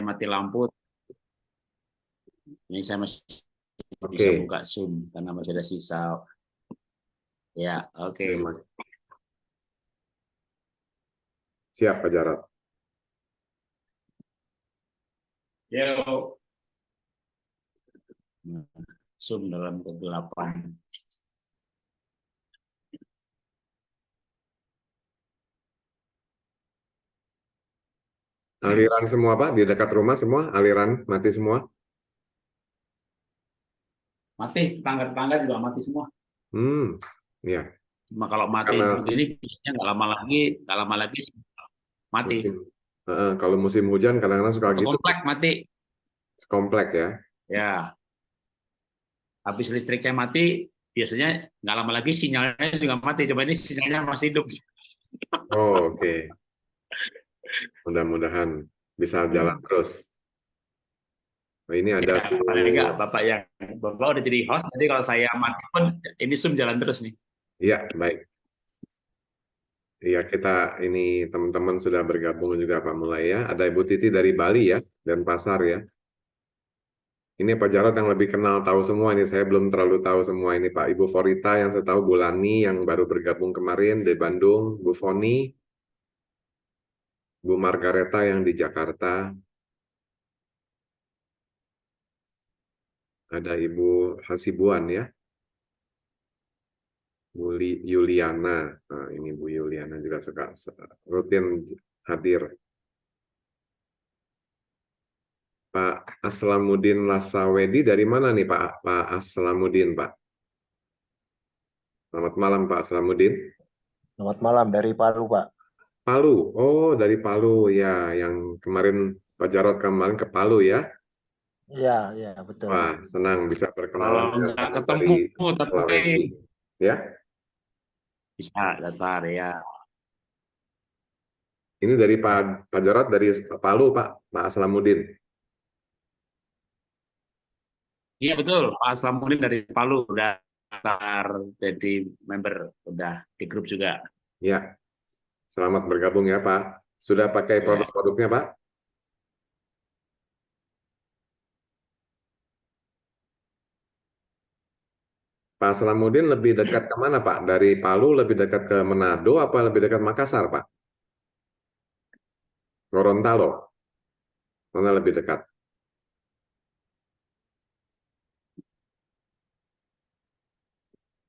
mati lampu. Ini saya masih bisa Oke. buka Zoom karena masih ada sisa. Ya, oke. Siap, Pak Jarot. Yuk. Zoom dalam kegelapan. Aliran semua, Pak, di dekat rumah semua, aliran mati semua. Mati, tetangga-tetangga juga mati semua. Ya. Cuma kalau mati Karena begini biasanya nggak lama lagi mati. musim, kalau musim hujan kadang-kadang suka Satu gitu, komplek mati. komplek ya. Ya, habis listriknya mati, biasanya nggak lama lagi sinyalnya juga mati. Coba ini sinyalnya masih hidup. Oh, oke. Mudah-mudahan bisa jalan terus. Nah, ini ada Ya, Bu. paling enggak Bapak udah jadi host, jadi kalau saya mati pun ini Zoom jalan terus nih. Iya, baik. Iya, kita ini teman-teman sudah bergabung juga Pak Mulai ya. Ada Ibu Titi dari Bali ya, dan Pasar ya. Ini Pak Jarot yang lebih kenal tahu semua ini. Saya belum terlalu tahu semua ini Pak. Ibu Forita yang saya tahu, Bu Lani yang baru bergabung kemarin di Bandung, Bu Foni, Bu Margareta yang di Jakarta, ada Ibu Hasibuan ya, Bu Yuliana. Nah, ini Bu Yuliana juga suka rutin hadir. Pak Aslamuddin Lasawedi dari mana nih Pak? Pak Aslamuddin Pak. Selamat malam Pak Aslamuddin. Selamat malam dari Palu, Pak. Palu. Oh, dari Palu ya, yang kemarin Pak Jarod kemarin ke Palu ya. Iya, iya, betul. Wah, senang bisa Kalau berkenalan dengan nggak teman dari ketemu, tapi Sulawesi. Ya, bisa daftar ya. ini dari Pak Jarod dari Palu Pak, Pak Aslamuddin. Iya betul, Pak Slamuddin dari Palu udah daftar jadi member, udah di grup juga. Ya, selamat bergabung ya Pak. Sudah pakai Ya. produk-produknya Pak? Pak Aslamuddin lebih dekat ke mana Pak? Dari Palu lebih dekat ke Manado apa lebih dekat Makassar Pak? Gorontalo, mana lebih dekat?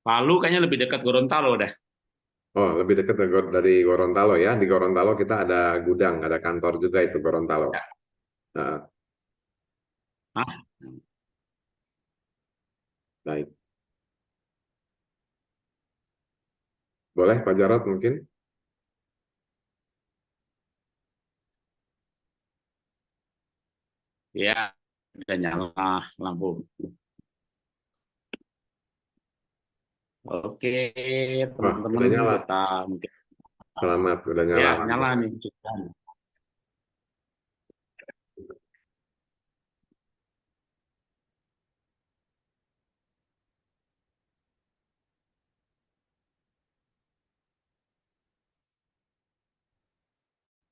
Palu kayaknya lebih dekat Gorontalo dah. Oh, lebih dekat dari Gorontalo ya. Di Gorontalo kita ada gudang, ada kantor juga itu Gorontalo. Ya. Nah, Hah? baik. Boleh Pak Jarod mungkin? Ya, udah nyala lampu. Oke, Wah, teman-teman udah nyala. kita mungkin Selamat, udah nyala ya lampu. nyala nih.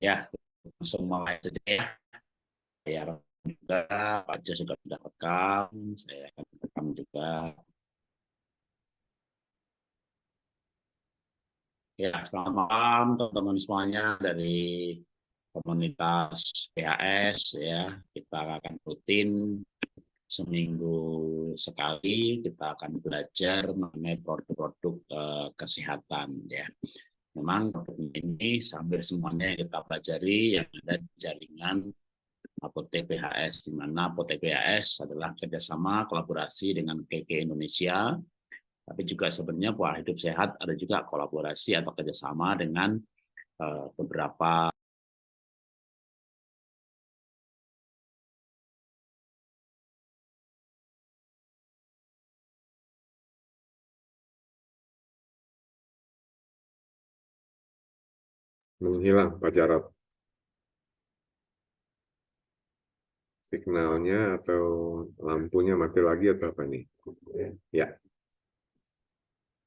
Ya, langsung mulai saja ya. Ya, juga Pak Jo juga sudah rekam, saya akan rekam juga. Ya, selamat malam teman-teman semuanya dari komunitas PHS ya. Kita akan rutin seminggu sekali kita akan belajar mengenai produk-produk kesehatan ya. Memang produk ini sambil semuanya yang kita pelajari yang ada di jaringan Apotek PHS, di mana Apotek PHS adalah kerjasama kolaborasi dengan KK Indonesia, tapi juga sebenarnya Pola Hidup Sehat ada juga kolaborasi atau kerjasama dengan beberapa Menghilang Pak Jarod. Signalnya atau lampunya mati lagi atau apa nih? Ya,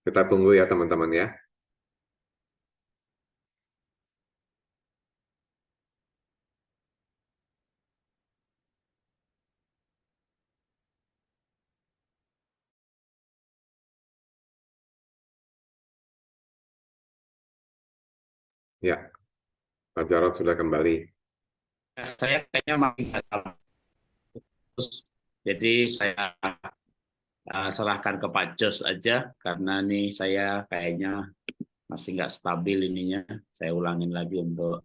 kita tunggu ya teman-teman ya. Ya, Pak Jarod sudah kembali. Saya kayaknya masih nggak salah. Terus, jadi saya serahkan ke Pak Jos aja karena nih saya kayaknya masih nggak stabil ininya. Saya ulangin lagi untuk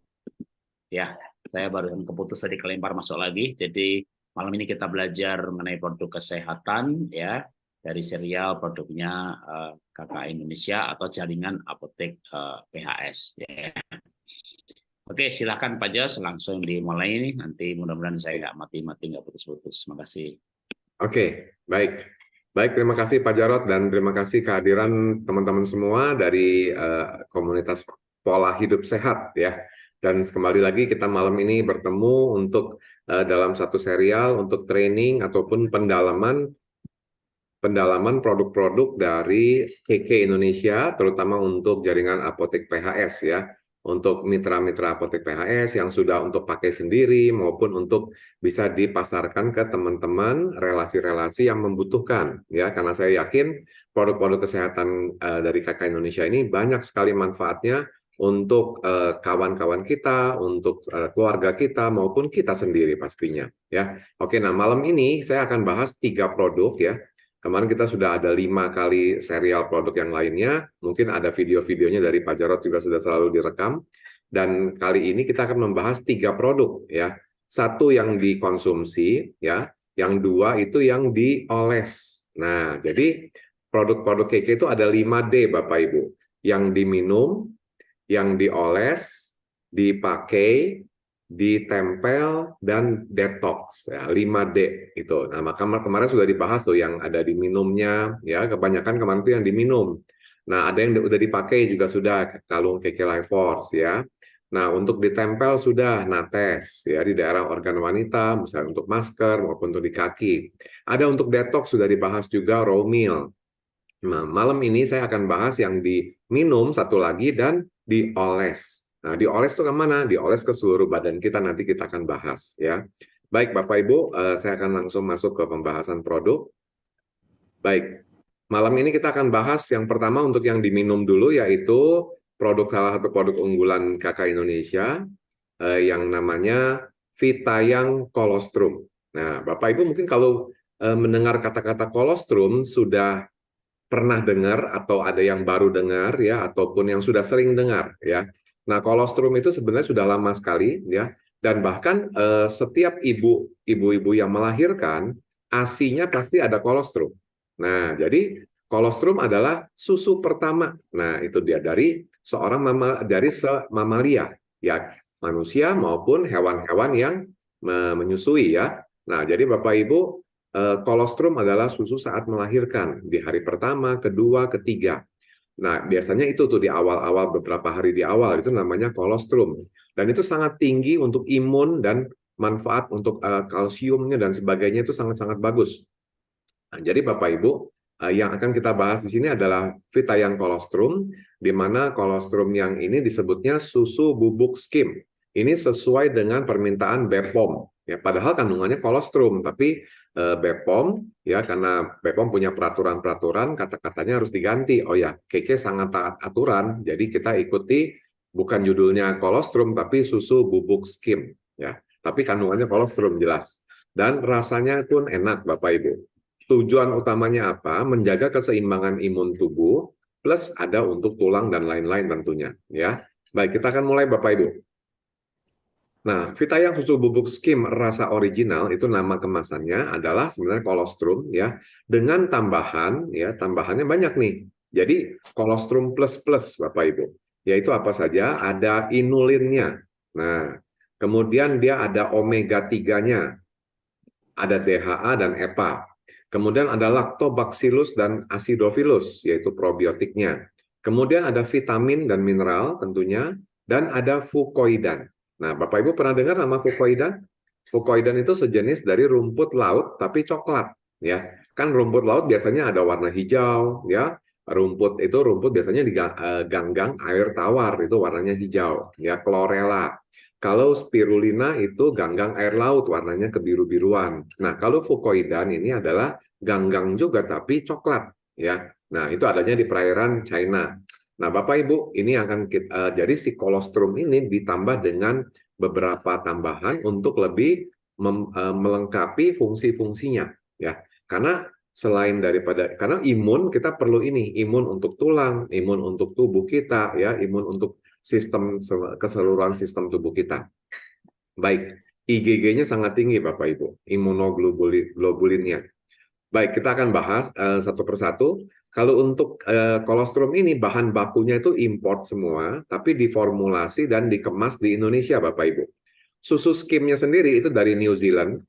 ya, saya baru keputus tadi kelempar masuk lagi. Jadi malam ini kita belajar mengenai produk kesehatan ya dari serial produknya KKI Indonesia atau jaringan apotek PHS. Ya. Oke, silakan Pak Jos langsung dimulai ini. Nanti mudah-mudahan saya nggak mati-mati, nggak putus-putus. Terima kasih. Oke, baik. Baik, terima kasih Pak Jarod dan terima kasih kehadiran teman-teman semua dari komunitas Pola Hidup Sehat ya. Dan kembali lagi kita malam ini bertemu untuk dalam satu serial untuk training ataupun pendalaman produk-produk dari KK Indonesia, terutama untuk jaringan apotek PHS ya. Untuk mitra-mitra apotek PHS yang sudah untuk pakai sendiri maupun untuk bisa dipasarkan ke teman-teman relasi-relasi yang membutuhkan ya, karena saya yakin produk-produk kesehatan dari KK Indonesia ini banyak sekali manfaatnya untuk kawan-kawan kita, untuk keluarga kita maupun kita sendiri pastinya ya. Oke, nah malam ini saya akan bahas 3 produk ya. Kemarin kita sudah ada 5 kali serial produk yang lainnya, mungkin ada video-videonya dari Pak Jarod juga sudah selalu direkam, dan kali ini kita akan membahas 3 produk ya. 1 yang dikonsumsi ya, yang 2 itu yang dioles. Nah, jadi produk-produk KK itu ada 5D Bapak Ibu, yang diminum, yang dioles, dipakai, ditempel, dan detox ya, 5D itu. Nah, kemarin sudah dibahas tuh yang ada di minumnya ya, kebanyakan kemarin itu yang diminum. Nah, ada yang udah dipakai juga sudah kalung KK Life Force ya. Nah, untuk ditempel sudah Nates ya di daerah organ wanita, misalnya untuk masker maupun untuk di kaki. Ada untuk detox sudah dibahas juga Raw Meal. Nah, malam ini saya akan bahas yang diminum satu lagi dan dioles. Nah, dioles itu kemana? Dioles ke seluruh badan kita, nanti kita akan bahas ya. Baik Bapak Ibu, saya akan langsung masuk ke pembahasan produk. Baik, malam ini kita akan bahas yang pertama untuk yang diminum dulu, yaitu salah satu produk unggulan KK Indonesia yang namanya Vitayang Colostrum. Nah, Bapak Ibu mungkin kalau mendengar kata-kata colostrum sudah pernah dengar atau ada yang baru dengar ya, ataupun yang sudah sering dengar ya. Nah, kolostrum itu sebenarnya sudah lama sekali ya, dan bahkan setiap ibu-ibu yang melahirkan ASI-nya pasti ada kolostrum. Nah, jadi kolostrum adalah susu pertama. Nah, itu dia dari mamalia ya, manusia maupun hewan-hewan yang menyusui ya. Nah, jadi Bapak Ibu, kolostrum adalah susu saat melahirkan di hari pertama, kedua, ketiga. Nah, biasanya itu tuh di awal-awal, beberapa hari di awal itu namanya kolostrum. Dan itu sangat tinggi untuk imun dan manfaat untuk kalsiumnya dan sebagainya itu sangat-sangat bagus. Nah, jadi Bapak Ibu, yang akan kita bahas di sini adalah Vitayang Colostrum, di mana kolostrum yang ini disebutnya susu bubuk skim. Ini sesuai dengan permintaan BPOM. Ya, padahal kandungannya kolostrum, tapi BPOM ya, karena BPOM punya peraturan-peraturan, kata-katanya harus diganti. Oh ya, KK sangat taat aturan, jadi kita ikuti bukan judulnya kolostrum, tapi susu bubuk skim. Ya, tapi kandungannya kolostrum jelas. Dan rasanya pun enak, Bapak Ibu. Tujuan utamanya apa? Menjaga keseimbangan imun tubuh, plus ada untuk tulang dan lain-lain tentunya. Ya, baik, kita akan mulai Bapak Ibu. Nah, Vitayang susu bubuk skim rasa original itu nama kemasannya adalah sebenarnya kolostrum ya, dengan tambahan ya, tambahannya banyak nih. Jadi kolostrum plus Bapak Ibu. Yaitu apa saja? Ada inulinnya. Nah, kemudian dia ada omega 3-nya. Ada DHA dan EPA. Kemudian ada lactobacillus dan acidophilus, yaitu probiotiknya. Kemudian ada vitamin dan mineral tentunya, dan ada fucoidan. Nah, Bapak Ibu pernah dengar nama fucoidan? Fucoidan itu sejenis dari rumput laut tapi coklat, ya. Kan rumput laut biasanya ada warna hijau, ya. Rumput biasanya di ganggang air tawar, itu warnanya hijau, ya. Chlorella. Kalau spirulina itu ganggang air laut, warnanya kebiru-biruan. Nah, kalau fucoidan ini adalah ganggang juga tapi coklat, ya. Nah, itu adanya di perairan China. Nah, Bapak Ibu, ini akan jadi si kolostrum ini ditambah dengan beberapa tambahan untuk lebih melengkapi fungsi-fungsinya, ya. Karena selain karena imun kita perlu imun untuk tulang, imun untuk tubuh kita, ya, imun untuk keseluruhan sistem tubuh kita. Baik, IgG-nya sangat tinggi, Bapak Ibu, imunoglobulinnya. Baik, kita akan bahas satu persatu. Kalau untuk kolostrum ini, bahan bakunya itu import semua, tapi diformulasi dan dikemas di Indonesia, Bapak Ibu. Susu skimnya sendiri itu dari New Zealand,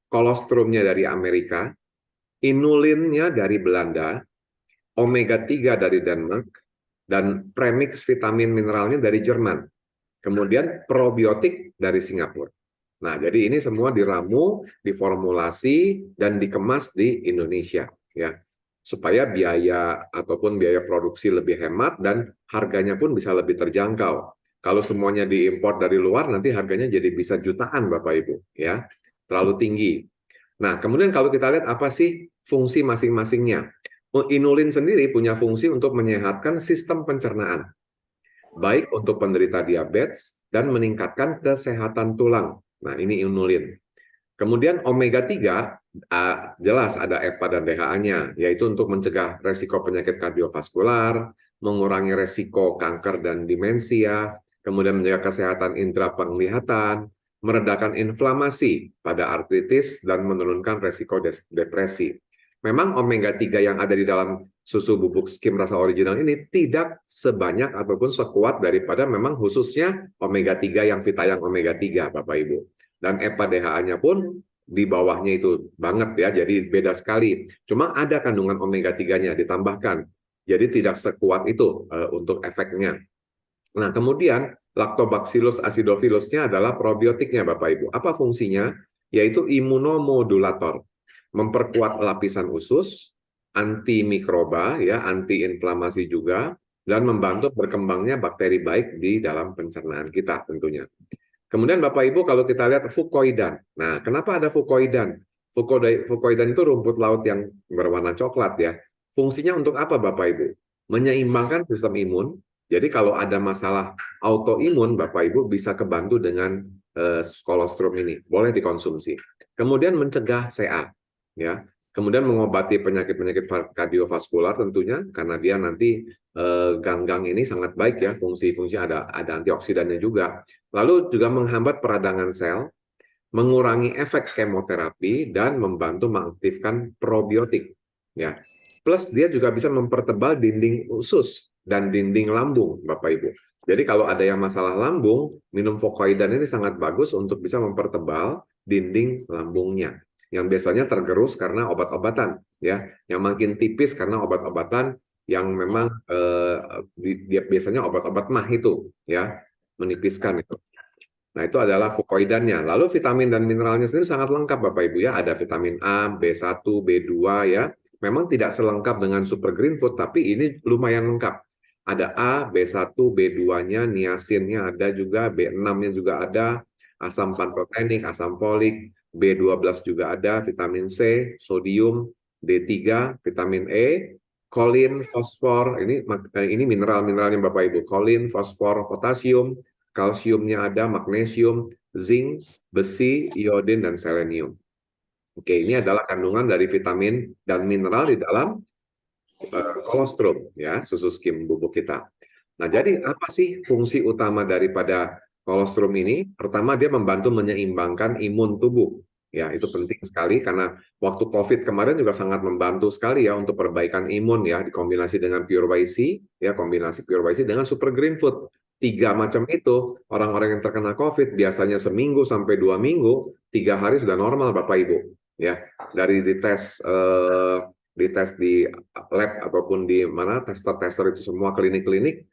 kolostrumnya dari Amerika, inulinnya dari Belanda, omega 3 dari Denmark, dan premix vitamin mineralnya dari Jerman. Kemudian probiotik dari Singapura. Nah, jadi ini semua diramu, diformulasi, dan dikemas di Indonesia, ya, supaya biaya ataupun biaya produksi lebih hemat dan harganya pun bisa lebih terjangkau. Kalau semuanya diimpor dari luar, nanti harganya jadi bisa jutaan, Bapak Ibu, ya, terlalu tinggi. Nah, kemudian kalau kita lihat apa sih fungsi masing-masingnya? Inulin sendiri punya fungsi untuk menyehatkan sistem pencernaan, baik untuk penderita diabetes dan meningkatkan kesehatan tulang. Nah, ini inulin. Kemudian omega 3 jelas ada EPA dan DHA-nya, yaitu untuk mencegah resiko penyakit kardiovaskular, mengurangi resiko kanker dan demensia, kemudian menjaga kesehatan indera penglihatan, meredakan inflamasi pada artritis, dan menurunkan resiko depresi. Memang omega 3 yang ada di dalam susu bubuk skim rasa original ini tidak sebanyak ataupun sekuat daripada memang khususnya omega 3 yang Vitayang omega 3, Bapak Ibu. Dan EPA DHA-nya pun di bawahnya itu banget, ya, jadi beda sekali. Cuma ada kandungan omega 3-nya ditambahkan. Jadi tidak sekuat itu untuk efeknya. Nah, kemudian Lactobacillus acidophilus-nya adalah probiotiknya, Bapak Ibu. Apa fungsinya? Yaitu imunomodulator. Memperkuat lapisan usus, anti mikroba, ya, anti inflamasi juga, dan membantu berkembangnya bakteri baik di dalam pencernaan kita tentunya. Kemudian Bapak Ibu kalau kita lihat fukoidan. Nah, kenapa ada fukoidan? Fukoidan itu rumput laut yang berwarna coklat, ya. Fungsinya untuk apa Bapak Ibu? Menyeimbangkan sistem imun. Jadi kalau ada masalah autoimun, Bapak Ibu bisa kebantu dengan kolostrum ini. Boleh dikonsumsi. Kemudian mencegah CA, ya. Kemudian mengobati penyakit-penyakit kardiovaskular tentunya, karena dia nanti gang-gang ini sangat baik, ya, fungsi-fungsi ada antioksidannya juga. Lalu juga menghambat peradangan sel, mengurangi efek kemoterapi, dan membantu mengaktifkan probiotik, ya. Plus dia juga bisa mempertebal dinding usus dan dinding lambung, Bapak Ibu. Jadi kalau ada yang masalah lambung, minum fukoidan ini sangat bagus untuk bisa mempertebal dinding lambungnya, yang biasanya tergerus karena obat-obatan, ya, yang makin tipis karena obat-obatan yang memang biasanya obat-obat mah itu, ya, menipiskan itu. Nah, itu adalah fukoidannya. Lalu vitamin dan mineralnya sendiri sangat lengkap, Bapak Ibu, ya. Ada vitamin A, B1, B2, ya. Memang tidak selengkap dengan super green food, tapi ini lumayan lengkap. Ada A, B1, B2-nya, niasinnya ada juga, B6-nya juga ada, asam pantotenik, asam folik, B12 juga ada, vitamin C, sodium, D3, vitamin E, kolin, fosfor, ini mineral-mineralnya Bapak Ibu, kolin, fosfor, potasium, kalsiumnya ada, magnesium, zinc, besi, iodin, dan selenium. Oke, ini adalah kandungan dari vitamin dan mineral di dalam kolostrum, ya, susu skim bubuk kita. Nah, jadi apa sih fungsi utama daripada kolostrum ini? Pertama, dia membantu menyeimbangkan imun tubuh. Ya, itu penting sekali karena waktu COVID kemarin juga sangat membantu sekali, ya, untuk perbaikan imun, ya, dikombinasi dengan Pure YC, ya, kombinasi Pure YC dengan Super Green Food. 3 macam itu, orang-orang yang terkena COVID biasanya seminggu sampai 2 minggu, 3 hari sudah normal, Bapak Ibu. Ya, dari dites di lab ataupun di mana tester-tester itu semua klinik-klinik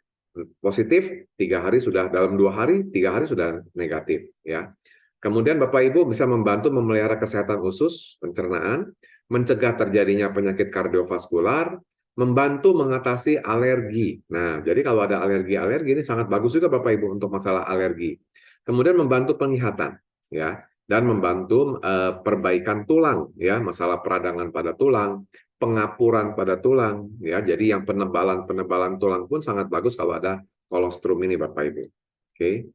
positif, 3 hari sudah, dalam 2 hari, 3 hari sudah negatif, ya. Kemudian Bapak Ibu bisa membantu memelihara kesehatan usus, pencernaan, mencegah terjadinya penyakit kardiovaskular, membantu mengatasi alergi. Nah, jadi kalau ada alergi ini sangat bagus juga Bapak Ibu untuk masalah alergi. Kemudian membantu penglihatan, ya, dan membantu perbaikan tulang, ya, masalah peradangan pada tulang, pengapuran pada tulang, ya. Jadi yang penebalan tulang pun sangat bagus kalau ada kolostrum ini, Bapak Ibu. Oke.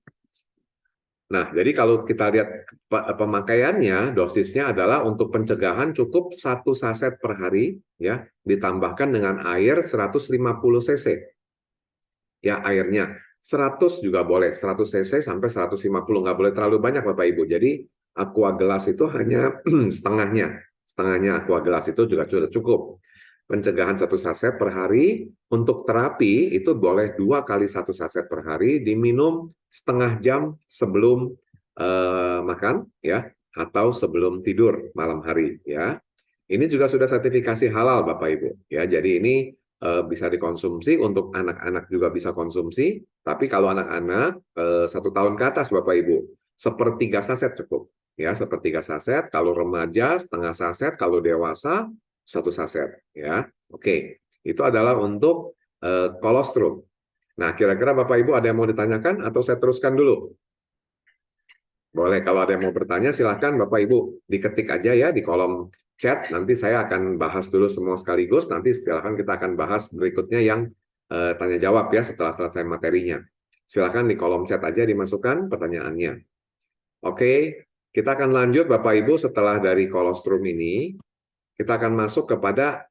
Nah, jadi kalau kita lihat pemakaiannya, dosisnya adalah untuk pencegahan cukup 1 saset per hari, ya, ditambahkan dengan air 150 cc. Ya, airnya 100 juga boleh, 100 cc sampai 150, nggak boleh terlalu banyak, Bapak Ibu. Jadi aqua gelas itu hanya setengahnya aqua gelas itu juga sudah cukup. Pencegahan 1 saset per hari. Untuk terapi itu boleh 2 kali 1 saset per hari, diminum setengah jam sebelum makan, ya, atau sebelum tidur malam hari, ya. Ini juga sudah sertifikasi halal, Bapak Ibu, ya. Jadi ini bisa dikonsumsi, untuk anak-anak juga bisa konsumsi. Tapi kalau anak-anak 1 tahun ke atas, Bapak Ibu, 1/3 saset cukup, ya, 1/3 saset. Kalau remaja setengah saset, kalau dewasa 1 saset, ya. Oke, itu adalah untuk kolostrum. Nah, kira-kira Bapak Ibu ada yang mau ditanyakan atau saya teruskan dulu? Boleh, kalau ada yang mau bertanya silahkan Bapak Ibu diketik aja ya di kolom chat. Nanti saya akan bahas dulu semua sekaligus. Nanti silahkan kita akan bahas berikutnya yang tanya jawab ya setelah selesai materinya. Silahkan di kolom chat aja dimasukkan pertanyaannya. Oke, kita akan lanjut Bapak Ibu setelah dari kolostrum ini. Kita akan masuk kepada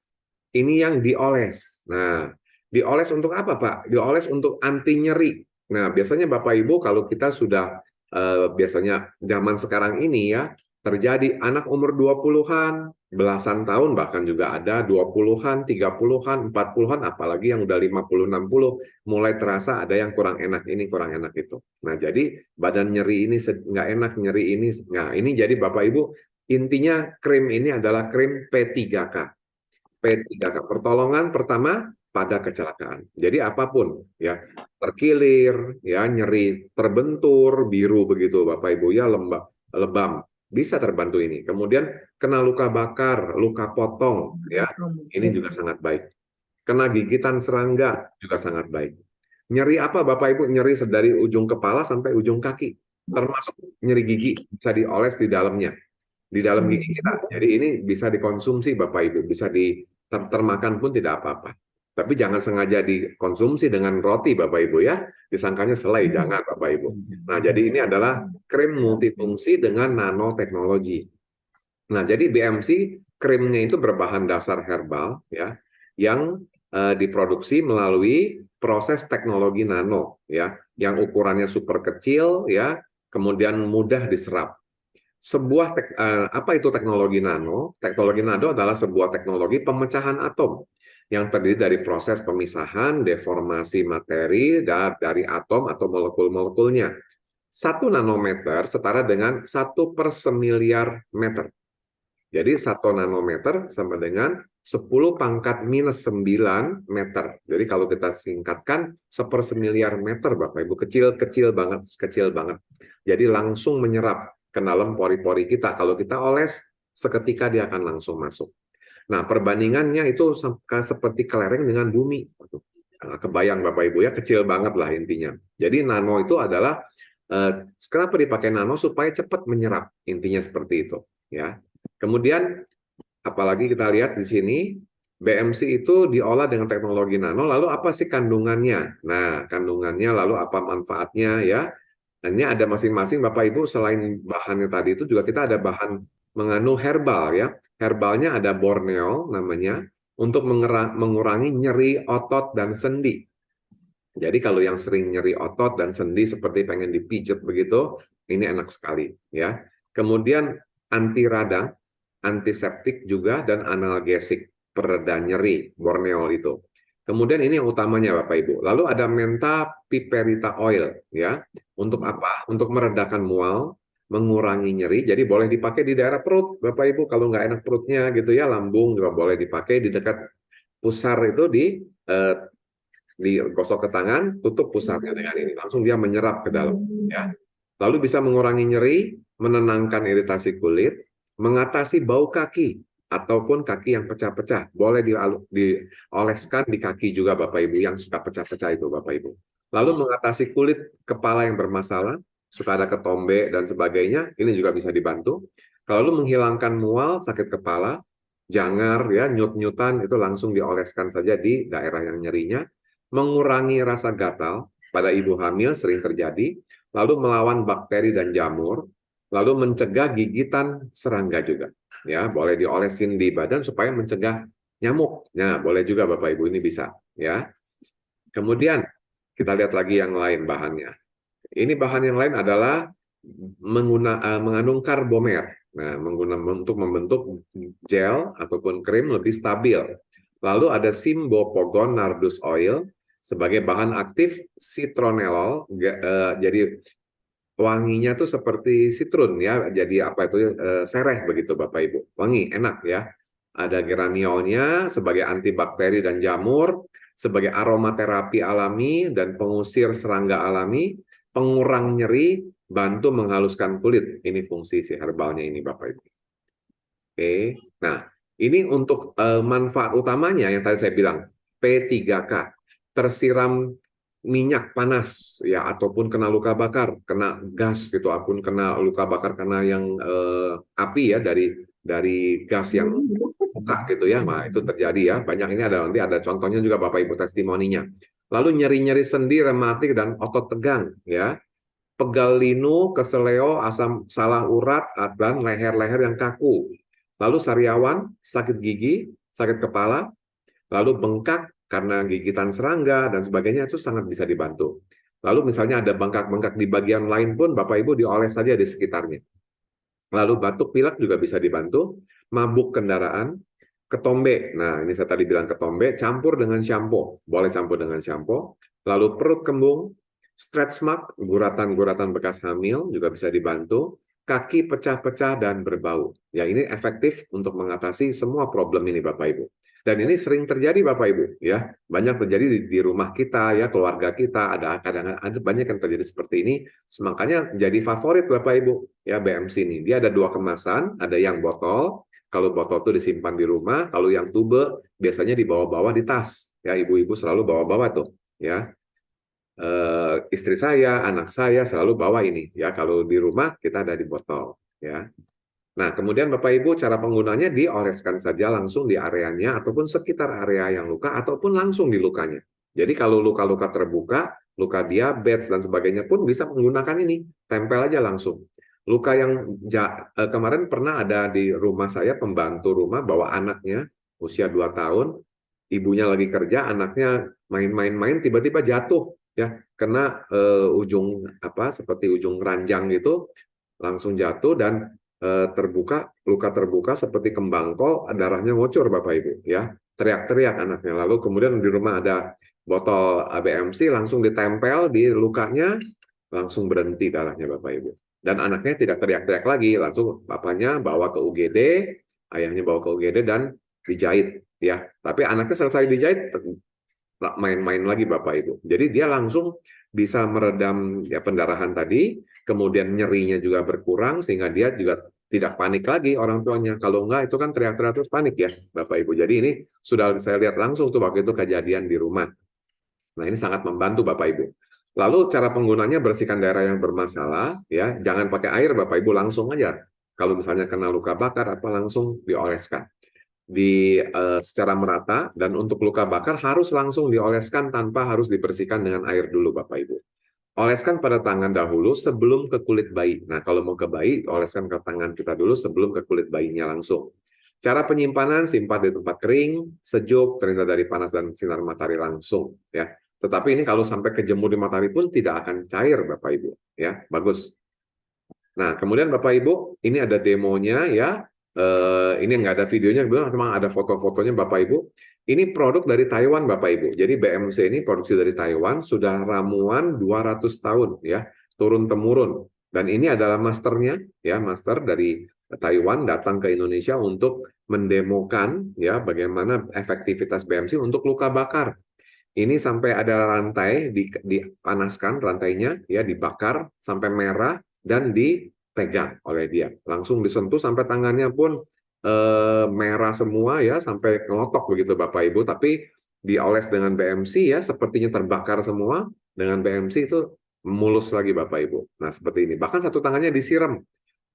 ini yang dioles. Nah, dioles untuk apa, Pak? Dioles untuk anti nyeri. Nah, biasanya Bapak Ibu kalau kita sudah biasanya zaman sekarang ini ya, terjadi anak umur 20-an, belasan tahun bahkan juga ada 20-an, 30-an, 40-an, apalagi yang udah 50, 60, mulai terasa ada yang kurang enak ini, kurang enak itu. Nah, jadi badan nyeri ini nggak enak, nyeri ini. Nah, ini jadi Bapak Ibu, intinya krim ini adalah krim P3K. P3K, pertolongan pertama pada kecelakaan. Jadi apapun ya, terkilir, ya, nyeri, terbentur, biru begitu Bapak Ibu ya, lebam, bisa terbantu ini. Kemudian kena luka bakar, luka potong ya, ini juga sangat baik. Kena gigitan serangga juga sangat baik. Nyeri apa Bapak Ibu? Nyeri dari ujung kepala sampai ujung kaki. Termasuk nyeri gigi bisa dioles di dalamnya, di dalam gigi kita. Jadi ini bisa dikonsumsi Bapak Ibu, bisa termakan pun tidak apa-apa. Tapi jangan sengaja dikonsumsi dengan roti Bapak Ibu ya, disangkanya selai, jangan Bapak Ibu. Nah, jadi ini adalah krim multifungsi dengan nanoteknologi. Nah, jadi BMC krimnya itu berbahan dasar herbal ya, yang diproduksi melalui proses teknologi nano ya, yang ukurannya super kecil ya, kemudian mudah diserap. Apa itu teknologi nano? Teknologi nano adalah sebuah teknologi pemecahan atom yang terdiri dari proses pemisahan, deformasi materi dari atom atau molekul-molekulnya. 1 nanometer setara dengan 1/1000 meter. Jadi 1 nanometer sama dengan 10⁻⁹ meter. Jadi kalau kita singkatkan 1/1000 meter, Bapak Ibu, kecil banget, kecil banget. Jadi langsung menyerap ke dalam pori-pori kita. Kalau kita oles, seketika dia akan langsung masuk. Nah, perbandingannya itu seperti kelereng dengan bumi. Kebayang Bapak Ibu ya, kecil banget lah intinya. Jadi nano itu adalah kenapa dipakai nano? Supaya cepat menyerap, intinya seperti itu ya. Kemudian apalagi kita lihat di sini, BMC itu diolah dengan teknologi nano, lalu apa sih kandungannya? Nah, kandungannya lalu apa manfaatnya ya? Nah, ini ada masing-masing Bapak Ibu, selain bahannya tadi itu juga kita ada bahan mengandung herbal ya. Herbalnya ada borneol namanya, untuk mengurangi nyeri otot dan sendi. Jadi kalau yang sering nyeri otot dan sendi seperti pengen dipijat begitu, ini enak sekali ya. Kemudian anti radang, antiseptik juga, dan analgesik, pereda nyeri, borneol itu. Kemudian ini yang utamanya Bapak Ibu. Lalu ada menta piperita oil ya. Untuk apa? Untuk meredakan mual, mengurangi nyeri. Jadi boleh dipakai di daerah perut Bapak Ibu, kalau nggak enak perutnya gitu ya, lambung juga boleh dipakai di dekat pusar itu, digosok ke tangan, tutup pusarnya dengan ini, langsung dia menyerap ke dalam ya. Lalu bisa mengurangi nyeri, menenangkan iritasi kulit, mengatasi bau kaki ataupun kaki yang pecah-pecah. Boleh dioleskan di kaki juga Bapak Ibu yang suka pecah-pecah itu Bapak Ibu. Lalu mengatasi kulit kepala yang bermasalah, suka ada ketombe dan sebagainya, ini juga bisa dibantu. Lalu menghilangkan mual, sakit kepala, jangar, ya, nyut-nyutan, itu langsung dioleskan saja di daerah yang nyerinya, mengurangi rasa gatal pada ibu hamil sering terjadi, lalu melawan bakteri dan jamur, lalu mencegah gigitan serangga juga. Ya, boleh diolesin di badan supaya mencegah nyamuk. Nah, boleh juga Bapak Ibu, ini bisa, ya. Kemudian kita lihat lagi yang lain bahannya. Ini bahan yang lain adalah mengandung karbomer. Nah, untuk membentuk gel ataupun krim lebih stabil. Lalu ada Simbopogon nardus oil sebagai bahan aktif citronellol. Jadi wanginya tuh seperti citrun ya. Jadi apa itu sereh begitu Bapak Ibu. Wangi, enak ya. Ada geraniolnya sebagai antibakteri dan jamur, sebagai aromaterapi alami dan pengusir serangga alami, pengurang nyeri, bantu menghaluskan kulit. Ini fungsi si herbalnya ini Bapak Ibu. Oke. Nah, ini untuk manfaat utamanya yang tadi saya bilang, P3K, tersiram minyak panas ya ataupun kena luka bakar, kena gas gitu, ataupun kena luka bakar karena yang api ya dari gas yang buka gitu ya. Nah, itu terjadi ya. Banyak ini ada nanti ada contohnya juga Bapak Ibu testimoninya. Lalu nyeri-nyeri sendi, rematik dan otot tegang ya. Pegal linu, keseleo, asam salah urat dan leher-leher yang kaku. Lalu sariawan, sakit gigi, sakit kepala, lalu bengkak karena gigitan serangga dan sebagainya itu sangat bisa dibantu. Lalu misalnya ada bengkak-bengkak di bagian lain pun Bapak Ibu dioles saja di sekitarnya. Lalu batuk pilek juga bisa dibantu, mabuk kendaraan, ketombe. Nah, ini saya tadi bilang ketombe, campur dengan shampoo. Boleh campur dengan shampoo. Lalu perut kembung, stretch mark, guratan-guratan bekas hamil juga bisa dibantu. Kaki pecah-pecah dan berbau. Ya, ini efektif untuk mengatasi semua problem ini Bapak Ibu. Dan ini sering terjadi Bapak Ibu, ya. Banyak terjadi di rumah kita, ya, keluarga kita, kadang ada banyak yang terjadi seperti ini. Makanya jadi favorit Bapak Ibu, ya, BMC ini. Dia ada 2 kemasan, ada yang botol. Kalau botol itu disimpan di rumah, kalau yang tube biasanya dibawa-bawa di tas. Ya, ibu-ibu selalu bawa-bawa tuh, ya. Istri saya, anak saya selalu bawa ini, ya. Kalau di rumah kita ada di botol, ya. Nah, kemudian Bapak Ibu cara penggunanya dioleskan saja langsung di areanya ataupun sekitar area yang luka ataupun langsung di lukanya. Jadi kalau luka-luka terbuka, luka diabetes dan sebagainya pun bisa menggunakan ini, tempel aja langsung. Luka yang kemarin pernah ada di rumah saya, pembantu rumah bawa anaknya usia 2 tahun, ibunya lagi kerja, anaknya main-main tiba-tiba jatuh ya, kena ujung apa seperti ujung ranjang gitu, langsung jatuh dan luka terbuka seperti kembang kol, darahnya ngocor Bapak Ibu ya. Teriak-teriak anaknya. Lalu kemudian di rumah ada botol ABMC, langsung ditempel di lukanya, langsung berhenti darahnya Bapak Ibu. Dan anaknya tidak teriak-teriak lagi, langsung bapaknya bawa ke UGD, ayahnya bawa ke UGD dan dijahit ya. Tapi anaknya selesai dijahit main-main lagi Bapak Ibu. Jadi dia langsung bisa meredam ya pendarahan tadi, kemudian nyerinya juga berkurang sehingga dia juga tidak panik lagi orang tuanya. Kalau enggak itu kan teriak-teriak terus panik ya Bapak Ibu. Jadi ini sudah saya lihat langsung tuh waktu itu kejadian di rumah. Nah, ini sangat membantu Bapak Ibu. Lalu cara penggunanya bersihkan daerah yang bermasalah ya, jangan pakai air Bapak Ibu, langsung aja. Kalau misalnya kena luka bakar apa langsung dioleskan secara merata, dan untuk luka bakar harus langsung dioleskan tanpa harus dibersihkan dengan air dulu Bapak Ibu. Oleskan pada tangan dahulu sebelum ke kulit bayi. Nah, kalau mau ke bayi, oleskan ke tangan kita dulu sebelum ke kulit bayinya langsung. Cara penyimpanan, simpan di tempat kering, sejuk, terhindar dari panas dan sinar matahari langsung. Ya. Tetapi ini kalau sampai kejemur di matahari pun tidak akan cair Bapak Ibu. Ya, bagus. Nah, kemudian Bapak Ibu, ini ada demonya ya. Ini nggak ada videonya, cuma ada foto-fotonya Bapak Ibu. Ini produk dari Taiwan Bapak Ibu. Jadi BMC ini produksi dari Taiwan, sudah ramuan 200 tahun ya, turun-temurun. Dan ini adalah masternya ya, master dari Taiwan datang ke Indonesia untuk mendemokan ya bagaimana efektivitas BMC untuk luka bakar. Ini sampai ada rantai dipanaskan rantainya ya, dibakar sampai merah dan dipegang oleh dia, langsung disentuh sampai tangannya pun merah semua ya, sampai ngelotok begitu Bapak Ibu. Tapi dioles dengan BMC ya, sepertinya terbakar semua. Dengan BMC itu mulus lagi Bapak Ibu. Nah seperti ini, bahkan satu tangannya disiram.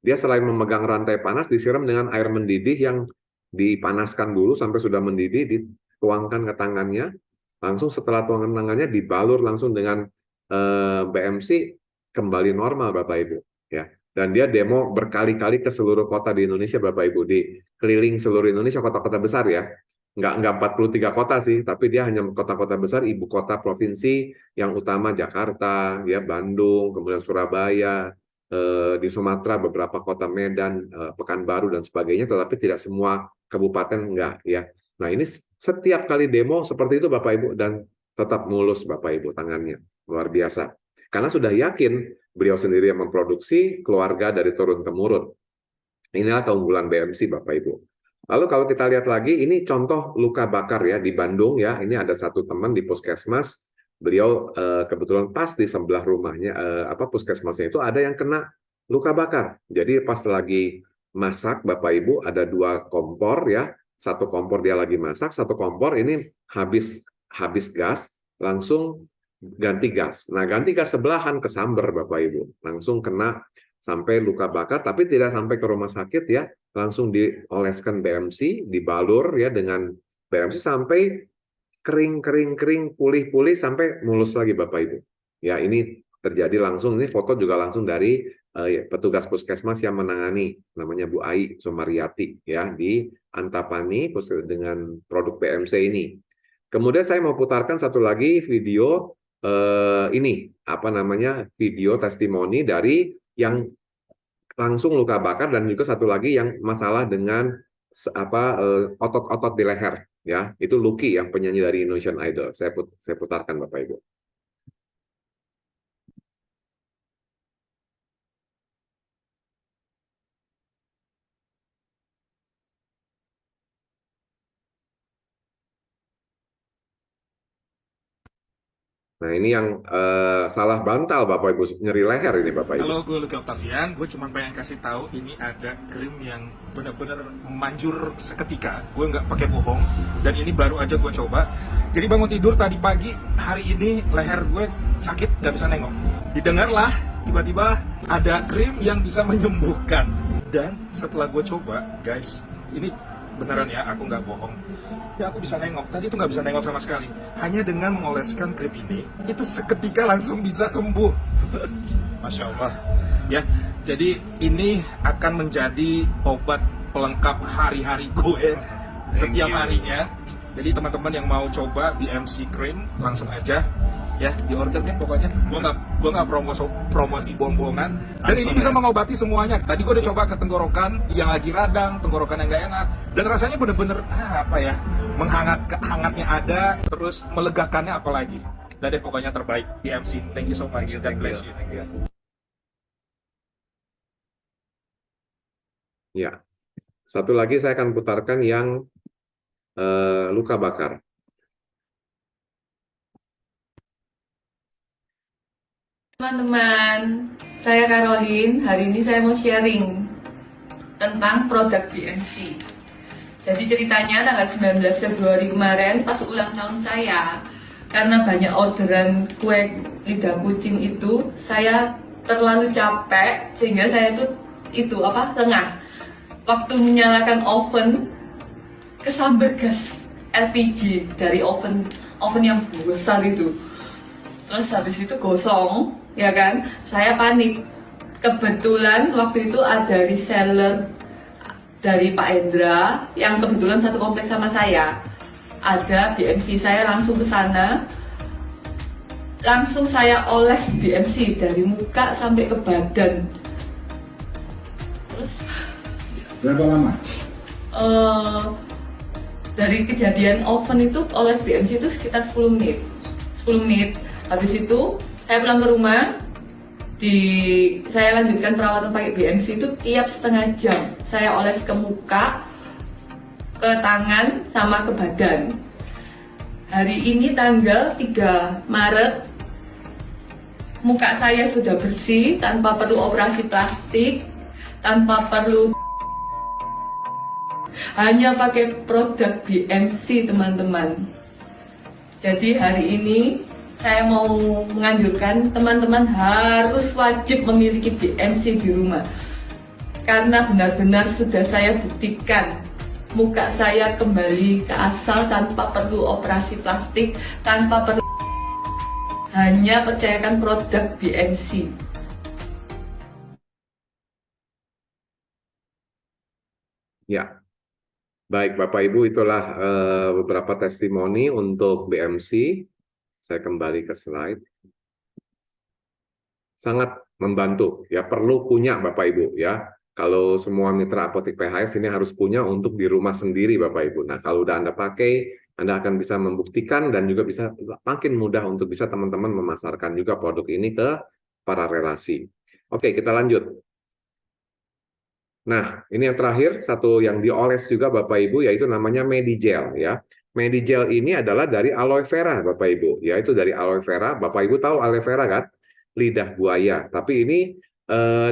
Dia selain memegang rantai panas, disiram dengan air mendidih yang dipanaskan dulu sampai sudah mendidih, dituangkan ke tangannya, langsung setelah tuangan tangannya dibalur langsung dengan BMC, kembali normal Bapak Ibu. Ya. Dan dia demo berkali-kali ke seluruh kota di Indonesia Bapak Ibu, di keliling seluruh Indonesia, kota-kota besar ya. Nggak 43 kota sih, tapi dia hanya kota-kota besar, ibu kota provinsi yang utama Jakarta, ya Bandung, kemudian Surabaya, di Sumatera beberapa kota, Medan, Pekanbaru dan sebagainya, tetapi tidak semua kabupaten enggak ya. Nah ini setiap kali demo seperti itu Bapak Ibu, dan tetap mulus Bapak Ibu tangannya, luar biasa. Karena sudah yakin beliau sendiri yang memproduksi, keluarga dari turun-temurun. Inilah keunggulan BMC Bapak Ibu. Lalu kalau kita lihat lagi, ini contoh luka bakar ya di Bandung ya. Ini ada satu teman di puskesmas, beliau kebetulan pas di sebelah rumahnya, puskesmasnya itu ada yang kena luka bakar. Jadi pas lagi masak Bapak Ibu ada 2 kompor ya, satu kompor dia lagi masak, satu kompor ini habis gas, langsung ganti gas. Nah ganti gas sebelahan kesamber Bapak Ibu, langsung kena sampai luka bakar, tapi tidak sampai ke rumah sakit ya, langsung dioleskan BMC, dibalur ya dengan BMC sampai kering, pulih sampai mulus lagi Bapak Ibu. Ya ini terjadi langsung, ini foto juga langsung dari petugas puskesmas yang menangani, namanya Bu Ai Sumaryati ya, di Antapani dengan produk BMC ini. Kemudian saya mau putarkan satu lagi video ini, video testimoni dari yang langsung luka bakar, dan juga satu lagi yang masalah dengan otot-otot di leher ya, itu Lucky yang penyanyi dari Indonesian Idol. Saya putarkan Bapak Ibu. Nah ini yang salah bantal Bapak Ibu, nyeri leher ini Bapak Ibu. Halo, gue Lucky Octavian. Gue cuma pengen kasih tahu ini ada krim yang benar-benar manjur seketika. Gue nggak pakai bohong. Dan ini baru aja gue coba. Jadi bangun tidur tadi pagi, hari ini leher gue sakit, nggak bisa nengok. Didengarlah, tiba-tiba ada krim yang bisa menyembuhkan. Dan setelah gue coba, guys, ini beneran ya, aku nggak bohong. Ya aku bisa nengok, tadi itu nggak bisa nengok sama sekali. Hanya dengan mengoleskan krim ini, itu seketika langsung bisa sembuh. Masya Allah. Ya, jadi ini akan menjadi obat pelengkap hari-hari gue setiap harinya. Jadi teman-teman yang mau coba BMC Cream, langsung aja ya di order kan pokoknya. Gue nggak promosi bohong-bohongan. Dan ini bisa mengobati semuanya. Tadi gue udah coba ke tenggorokan yang lagi radang, tenggorokan yang nggak enak, dan rasanya bener-bener hangatnya ada, terus melegakannya apalagi. Udah deh pokoknya terbaik BMC. Thank you so much. God bless you. Ya, satu lagi saya akan putarkan yang luka bakar. Teman-teman, saya Caroline. Hari ini saya mau sharing tentang produk BMC. Jadi ceritanya tanggal 19 Februari kemarin pas ulang tahun saya, karena banyak orderan kue lidah kucing itu, saya terlalu capek sehingga saya lengah. Waktu menyalakan oven, kesambar gas LPG dari oven yang besar itu. Terus habis itu gosong, ya kan? Saya panik. Kebetulan waktu itu ada reseller dari Pak Endra yang kebetulan satu kompleks sama saya. Ada BMC, saya langsung ke sana. Langsung saya oles BMC dari muka sampai ke badan. Terus berapa lama? Dari kejadian oven itu oles BMC itu sekitar 10 menit. 10 menit. Habis itu saya pulang ke rumah, saya lanjutkan perawatan pakai BMC itu tiap setengah jam. Saya oles ke muka, ke tangan, sama ke badan. Hari ini tanggal 3 Maret, muka saya sudah bersih, tanpa perlu operasi plastik, tanpa perlu, hanya pakai produk BMC teman-teman. Jadi hari ini saya mau menganjurkan teman-teman harus wajib memiliki BMC di rumah. Karena benar-benar sudah saya buktikan muka saya kembali ke asal tanpa perlu operasi plastik, tanpa perlu, hanya percayakan produk BNC. Ya, baik Bapak Ibu, itulah beberapa testimoni untuk BMC. Saya kembali ke slide. Sangat membantu, ya, perlu punya Bapak Ibu, ya. Kalau semua mitra apotek PHS ini harus punya untuk di rumah sendiri Bapak Ibu. Nah, kalau udah Anda pakai, Anda akan bisa membuktikan dan juga bisa makin mudah untuk bisa teman-teman memasarkan juga produk ini ke para relasi. Oke, kita lanjut. Nah, ini yang terakhir, satu yang dioles juga Bapak Ibu, yaitu namanya Medigel, ya. Medigel ini adalah dari aloe vera Bapak Ibu, yaitu dari aloe vera. Bapak Ibu tahu aloe vera kan? Lidah buaya. Tapi ini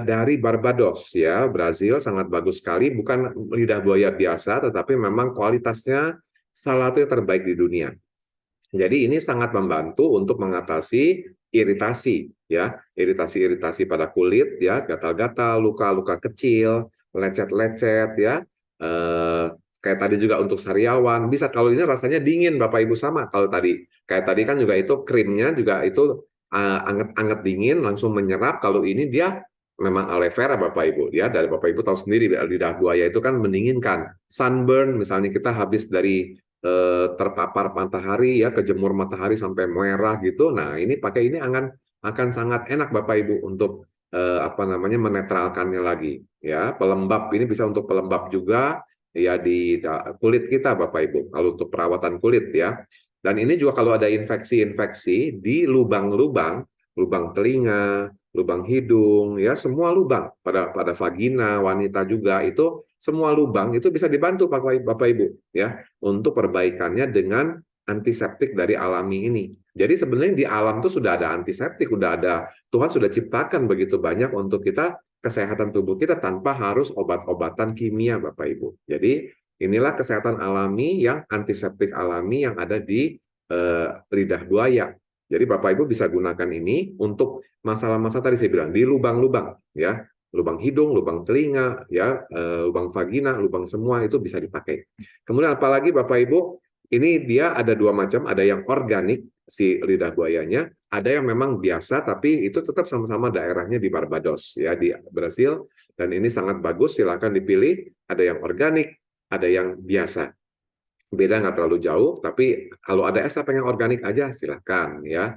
dari Barbados, ya, Brazil, sangat bagus sekali. Bukan lidah buaya biasa, tetapi memang kualitasnya salah satu yang terbaik di dunia. Jadi ini sangat membantu untuk mengatasi iritasi, ya, iritasi-iritasi pada kulit, ya, gatal-gatal, luka-luka kecil, lecet-lecet, ya, kayak tadi juga untuk sariawan. Bisa kalau ini rasanya dingin, Bapak Ibu, sama kalau tadi. Kayak tadi kan juga itu krimnya juga itu anget-anget dingin, langsung menyerap. Kalau ini dia memang aloe vera Bapak Ibu, ya, dari Bapak Ibu tahu sendiri lidah buaya itu kan mendinginkan. Sunburn misalnya kita habis dari terpapar matahari, ya, kejemur matahari sampai merah gitu. Nah, ini pakai ini akan sangat enak Bapak Ibu untuk apa namanya menetralkannya lagi, ya. Pelembab ini bisa untuk pelembab juga, ya, di kulit kita Bapak Ibu. Kalau untuk perawatan kulit, ya. Dan ini juga kalau ada infeksi-infeksi di lubang-lubang, lubang telinga, lubang hidung, ya, semua lubang pada vagina wanita juga itu semua lubang itu bisa dibantu Bapak Ibu, ya, untuk perbaikannya dengan antiseptik dari alami ini. Jadi sebenarnya di alam itu sudah ada antiseptik, sudah ada, Tuhan sudah ciptakan begitu banyak untuk kita kesehatan tubuh kita tanpa harus obat-obatan kimia Bapak Ibu. Jadi inilah kesehatan alami yang antiseptik alami yang ada di lidah buaya. Jadi Bapak Ibu bisa gunakan ini untuk masalah-masalah tadi saya bilang di lubang-lubang, ya, lubang hidung, lubang telinga, ya, lubang vagina, lubang semua itu bisa dipakai. Kemudian apalagi Bapak Ibu, ini dia ada dua macam, ada yang organik si lidah buayanya, ada yang memang biasa tapi itu tetap sama-sama daerahnya di Barbados, ya, di Brasil, dan ini sangat bagus, silakan dipilih. Ada yang organik, ada yang biasa. Beda nggak terlalu jauh, tapi kalau ada yang pengen organik aja silakan, ya.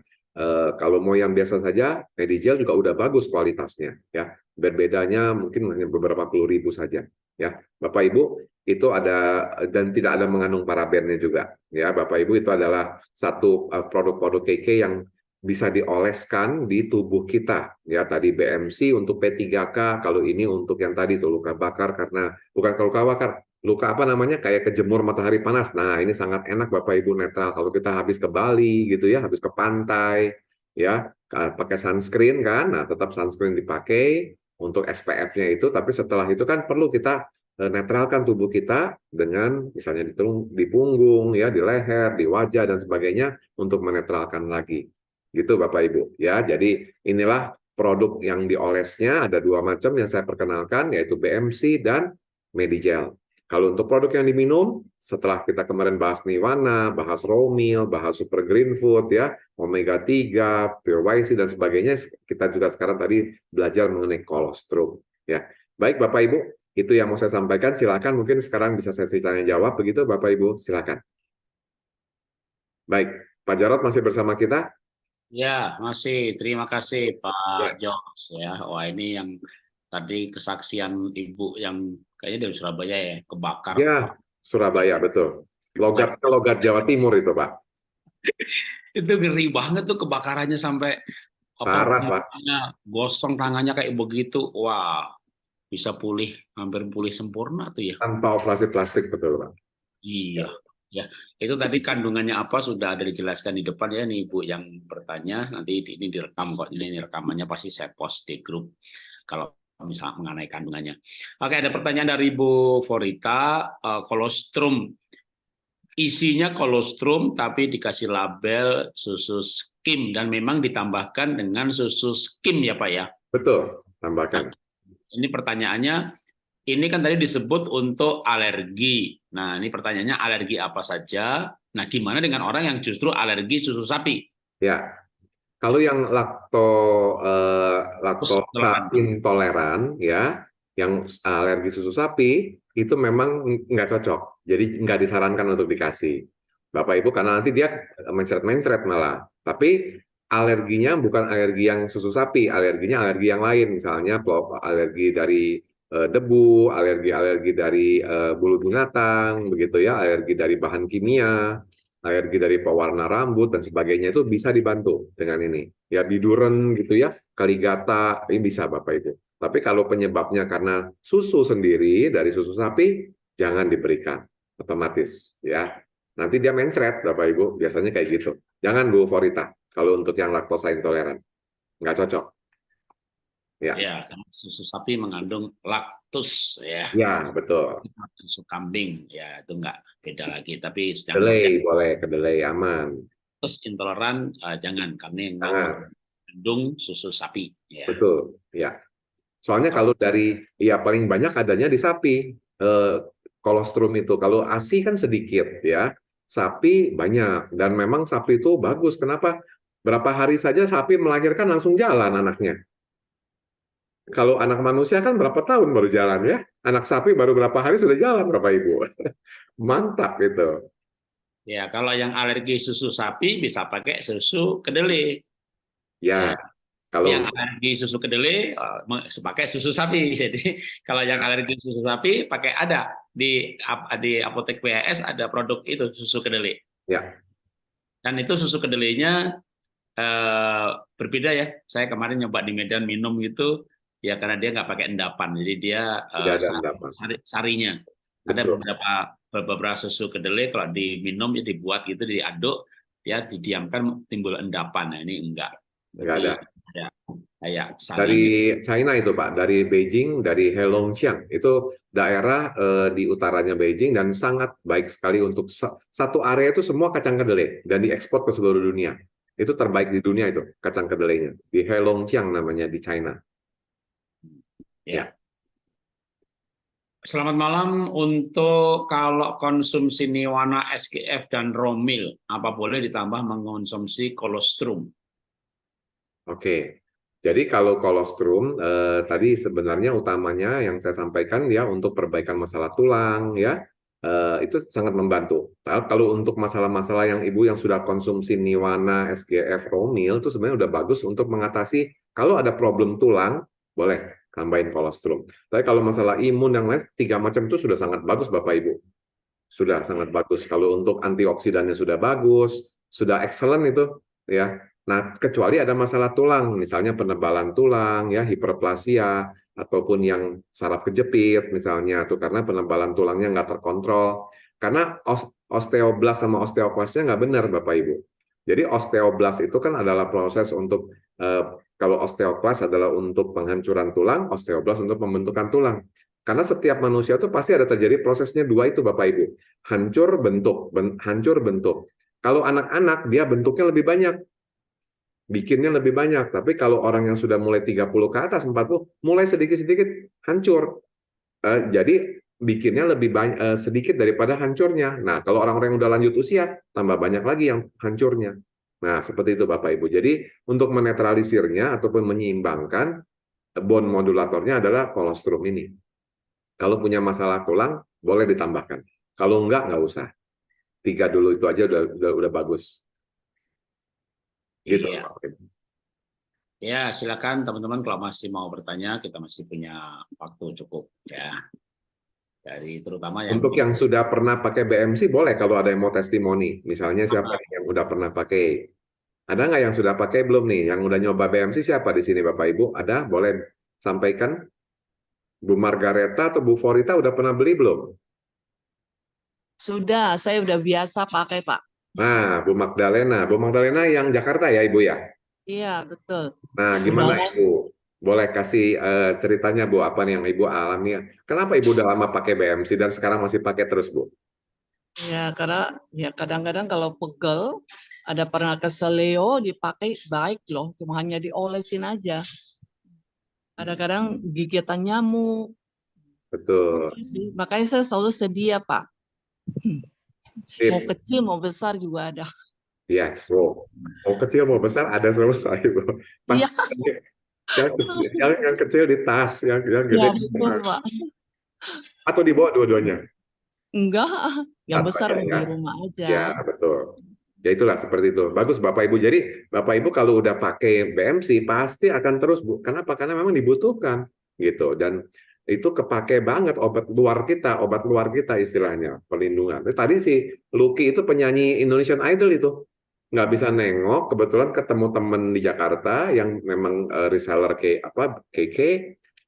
Kalau mau yang biasa saja, Medigel juga udah bagus kualitasnya, ya. Bedanya mungkin hanya beberapa puluh ribu saja, ya. Bapak Ibu, itu ada dan tidak ada mengandung parabennya juga, ya. Bapak Ibu, itu adalah satu produk-produk KK yang bisa dioleskan di tubuh kita, ya. Tadi BMC untuk P3K, kalau ini untuk yang tadi tuh luka bakar karena bukan luka bakar, luka apa namanya, kayak kejemur matahari panas. Nah, ini sangat enak Bapak Ibu netral kalau kita habis ke Bali gitu, ya, habis ke pantai, ya, pakai sunscreen kan. Nah, tetap sunscreen dipakai untuk SPF-nya itu, tapi setelah itu kan perlu kita netralkan tubuh kita dengan misalnya di punggung, ya, di leher, di wajah dan sebagainya untuk menetralkan lagi. Gitu Bapak Ibu, ya. Jadi inilah produk yang diolesnya, ada dua macam yang saya perkenalkan, yaitu BMC dan Medigel. Kalau untuk produk yang diminum, setelah kita kemarin bahas Nirvana, bahas raw meal, bahas super green food, ya, omega 3, pure YC dan sebagainya, kita juga sekarang tadi belajar mengenai kolostrum, ya. Baik Bapak Ibu, itu yang mau saya sampaikan. Silakan, mungkin sekarang bisa sesi tanya jawab begitu Bapak Ibu, silakan. Baik, Pak Jarod masih bersama kita? Ya, masih. Terima kasih Pak Ya. Jos, ya. Wah, ini yang tadi kesaksian Ibu yang kayaknya dari Surabaya, ya, kebakar. Ya, Surabaya, betul. Logat Jawa Timur itu, Pak. Itu ngeri banget tuh kebakarannya sampai Parah, Pak. gosong tangannya kayak begitu. Wah, bisa pulih, hampir pulih sempurna tuh, ya. Tanpa operasi plastik, betul, Pak. Iya. Ya, itu tadi kandungannya apa sudah ada dijelaskan di depan, ya, nih Ibu yang bertanya. Nanti ini direkam kok. Ini rekamannya pasti saya post di grup kalau misalnya mengenai kandungannya. Oke, ada pertanyaan dari Ibu Forita. Kolostrum, isinya kolostrum tapi dikasih label susu skim dan memang ditambahkan dengan susu skim, ya Pak, ya? Betul, tambahkan. Ini pertanyaannya, ini kan tadi disebut untuk alergi. Nah, ini pertanyaannya alergi apa saja? Nah, gimana dengan orang yang justru alergi susu sapi? Ya, kalau yang laktosa intoleran ya, yang alergi susu sapi itu memang nggak cocok. Jadi nggak disarankan untuk dikasih Bapak Ibu karena nanti dia mencret-mencret malah. Tapi alerginya bukan alergi yang susu sapi, alerginya alergi yang lain, misalnya alergi dari debu, alergi dari bulu binatang, begitu ya, alergi dari bahan kimia, alergi dari pewarna rambut dan sebagainya itu bisa dibantu dengan ini. Ya biduren gitu ya, kaligata, ini bisa Bapak Ibu. Tapi kalau penyebabnya karena susu sendiri dari susu sapi, jangan diberikan otomatis ya. Nanti dia mencret Bapak Ibu, biasanya kayak gitu. Jangan Bu Forita kalau untuk yang laktosa intoleran. Nggak cocok. Ya. Ya, karena susu sapi mengandung laktus ya. Ya, betul. Susu kambing ya itu nggak beda lagi. Tapi Kedelai boleh, kedelai aman. Laktus intoleran jangan karena yang mengandung susu sapi. Ya. Betul, ya. Soalnya kalau dari ya paling banyak adanya di sapi kolostrum itu. Kalau ASI kan sedikit ya. Sapi banyak dan memang sapi itu bagus. Kenapa? Berapa hari saja sapi melahirkan langsung jalan anaknya. Kalau anak manusia kan berapa tahun baru jalan ya? Anak sapi baru berapa hari sudah jalan Bapak Ibu. Mantap gitu. Ya, kalau yang alergi susu sapi bisa pakai susu kedelai. Ya, kalau yang alergi susu kedelai pakai susu sapi. Jadi kalau yang alergi susu sapi pakai ada di apotek PHS ada produk itu susu kedelai. Ya. Dan itu susu kedelainya berbeda ya. Saya kemarin nyoba di Medan minum gitu. Ya karena dia nggak pakai endapan, jadi dia sarinya. Ada beberapa susu kedelai kalau diminum ya dibuat gitu diaduk, ya didiamkan timbul endapan. Nah ini enggak. Enggak ada. Ya, kayak dari China itu Pak, dari Beijing, dari Heilongjiang itu daerah di utaranya Beijing dan sangat baik sekali untuk satu area itu semua kacang kedelai dan diekspor ke seluruh dunia. Itu terbaik di dunia itu kacang kedelainya di Heilongjiang namanya di China. Ya. Selamat malam. Untuk kalau konsumsi Niwana, SGF dan Romil, apa boleh ditambah mengkonsumsi kolostrum? Oke. Jadi kalau kolostrum tadi sebenarnya utamanya yang saya sampaikan ya untuk perbaikan masalah tulang ya itu sangat membantu. Kalau untuk masalah-masalah yang ibu yang sudah konsumsi Niwana, SGF, Romil itu sebenarnya udah bagus untuk mengatasi kalau ada problem tulang boleh tambahin kolostrum. Tapi kalau masalah imun yang lain, 3 macam itu sudah sangat bagus Bapak Ibu. Sudah sangat bagus. Kalau untuk antioksidannya sudah bagus, sudah excellent itu ya. Nah, kecuali ada masalah tulang, misalnya penebalan tulang, ya hiperplasia, ataupun yang saraf kejepit misalnya, tuh karena penebalan tulangnya nggak terkontrol. Karena osteoblast sama osteoklasnya nggak benar Bapak Ibu. Jadi osteoblast itu kan adalah proses untuk kalau osteoklas adalah untuk penghancuran tulang, osteoblast untuk pembentukan tulang. Karena setiap manusia itu pasti ada terjadi prosesnya dua itu Bapak Ibu. Hancur bentuk, hancur bentuk. Kalau anak-anak dia bentuknya lebih banyak. Bikinnya lebih banyak. Tapi kalau orang yang sudah mulai 30 ke atas, 40, mulai sedikit-sedikit hancur. Jadi bikinnya lebih banyak, sedikit daripada hancurnya. Nah, kalau orang-orang yang udah lanjut usia, tambah banyak lagi yang hancurnya. Nah, seperti itu Bapak Ibu. Jadi, untuk menetralisirnya ataupun menyeimbangkan, bone modulatornya adalah kolostrum ini. Kalau punya masalah tulang, boleh ditambahkan. Kalau enggak usah. 3 dulu itu aja udah bagus. Gitu. Iya. Ya, silakan teman-teman kalau masih mau bertanya, kita masih punya waktu cukup ya. Dari terutama untuk yang sudah pernah pakai BMC boleh kalau ada yang mau testimoni. Misalnya siapa yang udah pernah pakai? Ada nggak yang sudah pakai belum nih? Yang udah nyoba BMC siapa di sini Bapak Ibu? Ada? Boleh sampaikan? Bu Margareta atau Bu Forita udah pernah beli belum? Sudah, saya udah biasa pakai Pak. Nah, Bu Magdalena yang Jakarta ya Ibu ya? Iya, betul. Nah, gimana Ibu? Boleh kasih ceritanya Bu, apa nih yang Ibu alami? Kenapa Ibu udah lama pakai BMC dan sekarang masih pakai terus Bu? Ya, karena ya kadang-kadang kalau pegel, ada pernah ke seleo dipakai baik loh, cuma hanya diolesin aja. Kadang-kadang gigitan nyamuk. Betul. Iya sih. Makanya saya selalu sedia, Pak. Mau Sip. kecil, mau besar juga ada. Yes, mau kecil mau besar ada semua Ibu. Pas Iya, yang kecil di tas, yang ya gede di betul, tas. Pak. Atau dibawa dua-duanya. Enggak, yang Satu besar aja mau ya. di rumah aja. Ya, betul. Ya itulah seperti itu. Bagus Bapak Ibu. Jadi Bapak Ibu kalau udah pakai BMC pasti akan terus Bu. Kenapa? Karena memang dibutuhkan gitu. Dan itu kepake banget obat luar kita istilahnya, perlindungan. Tadi si Lucky itu penyanyi Indonesian Idol itu nggak bisa nengok, kebetulan ketemu temen di Jakarta yang memang reseller KK,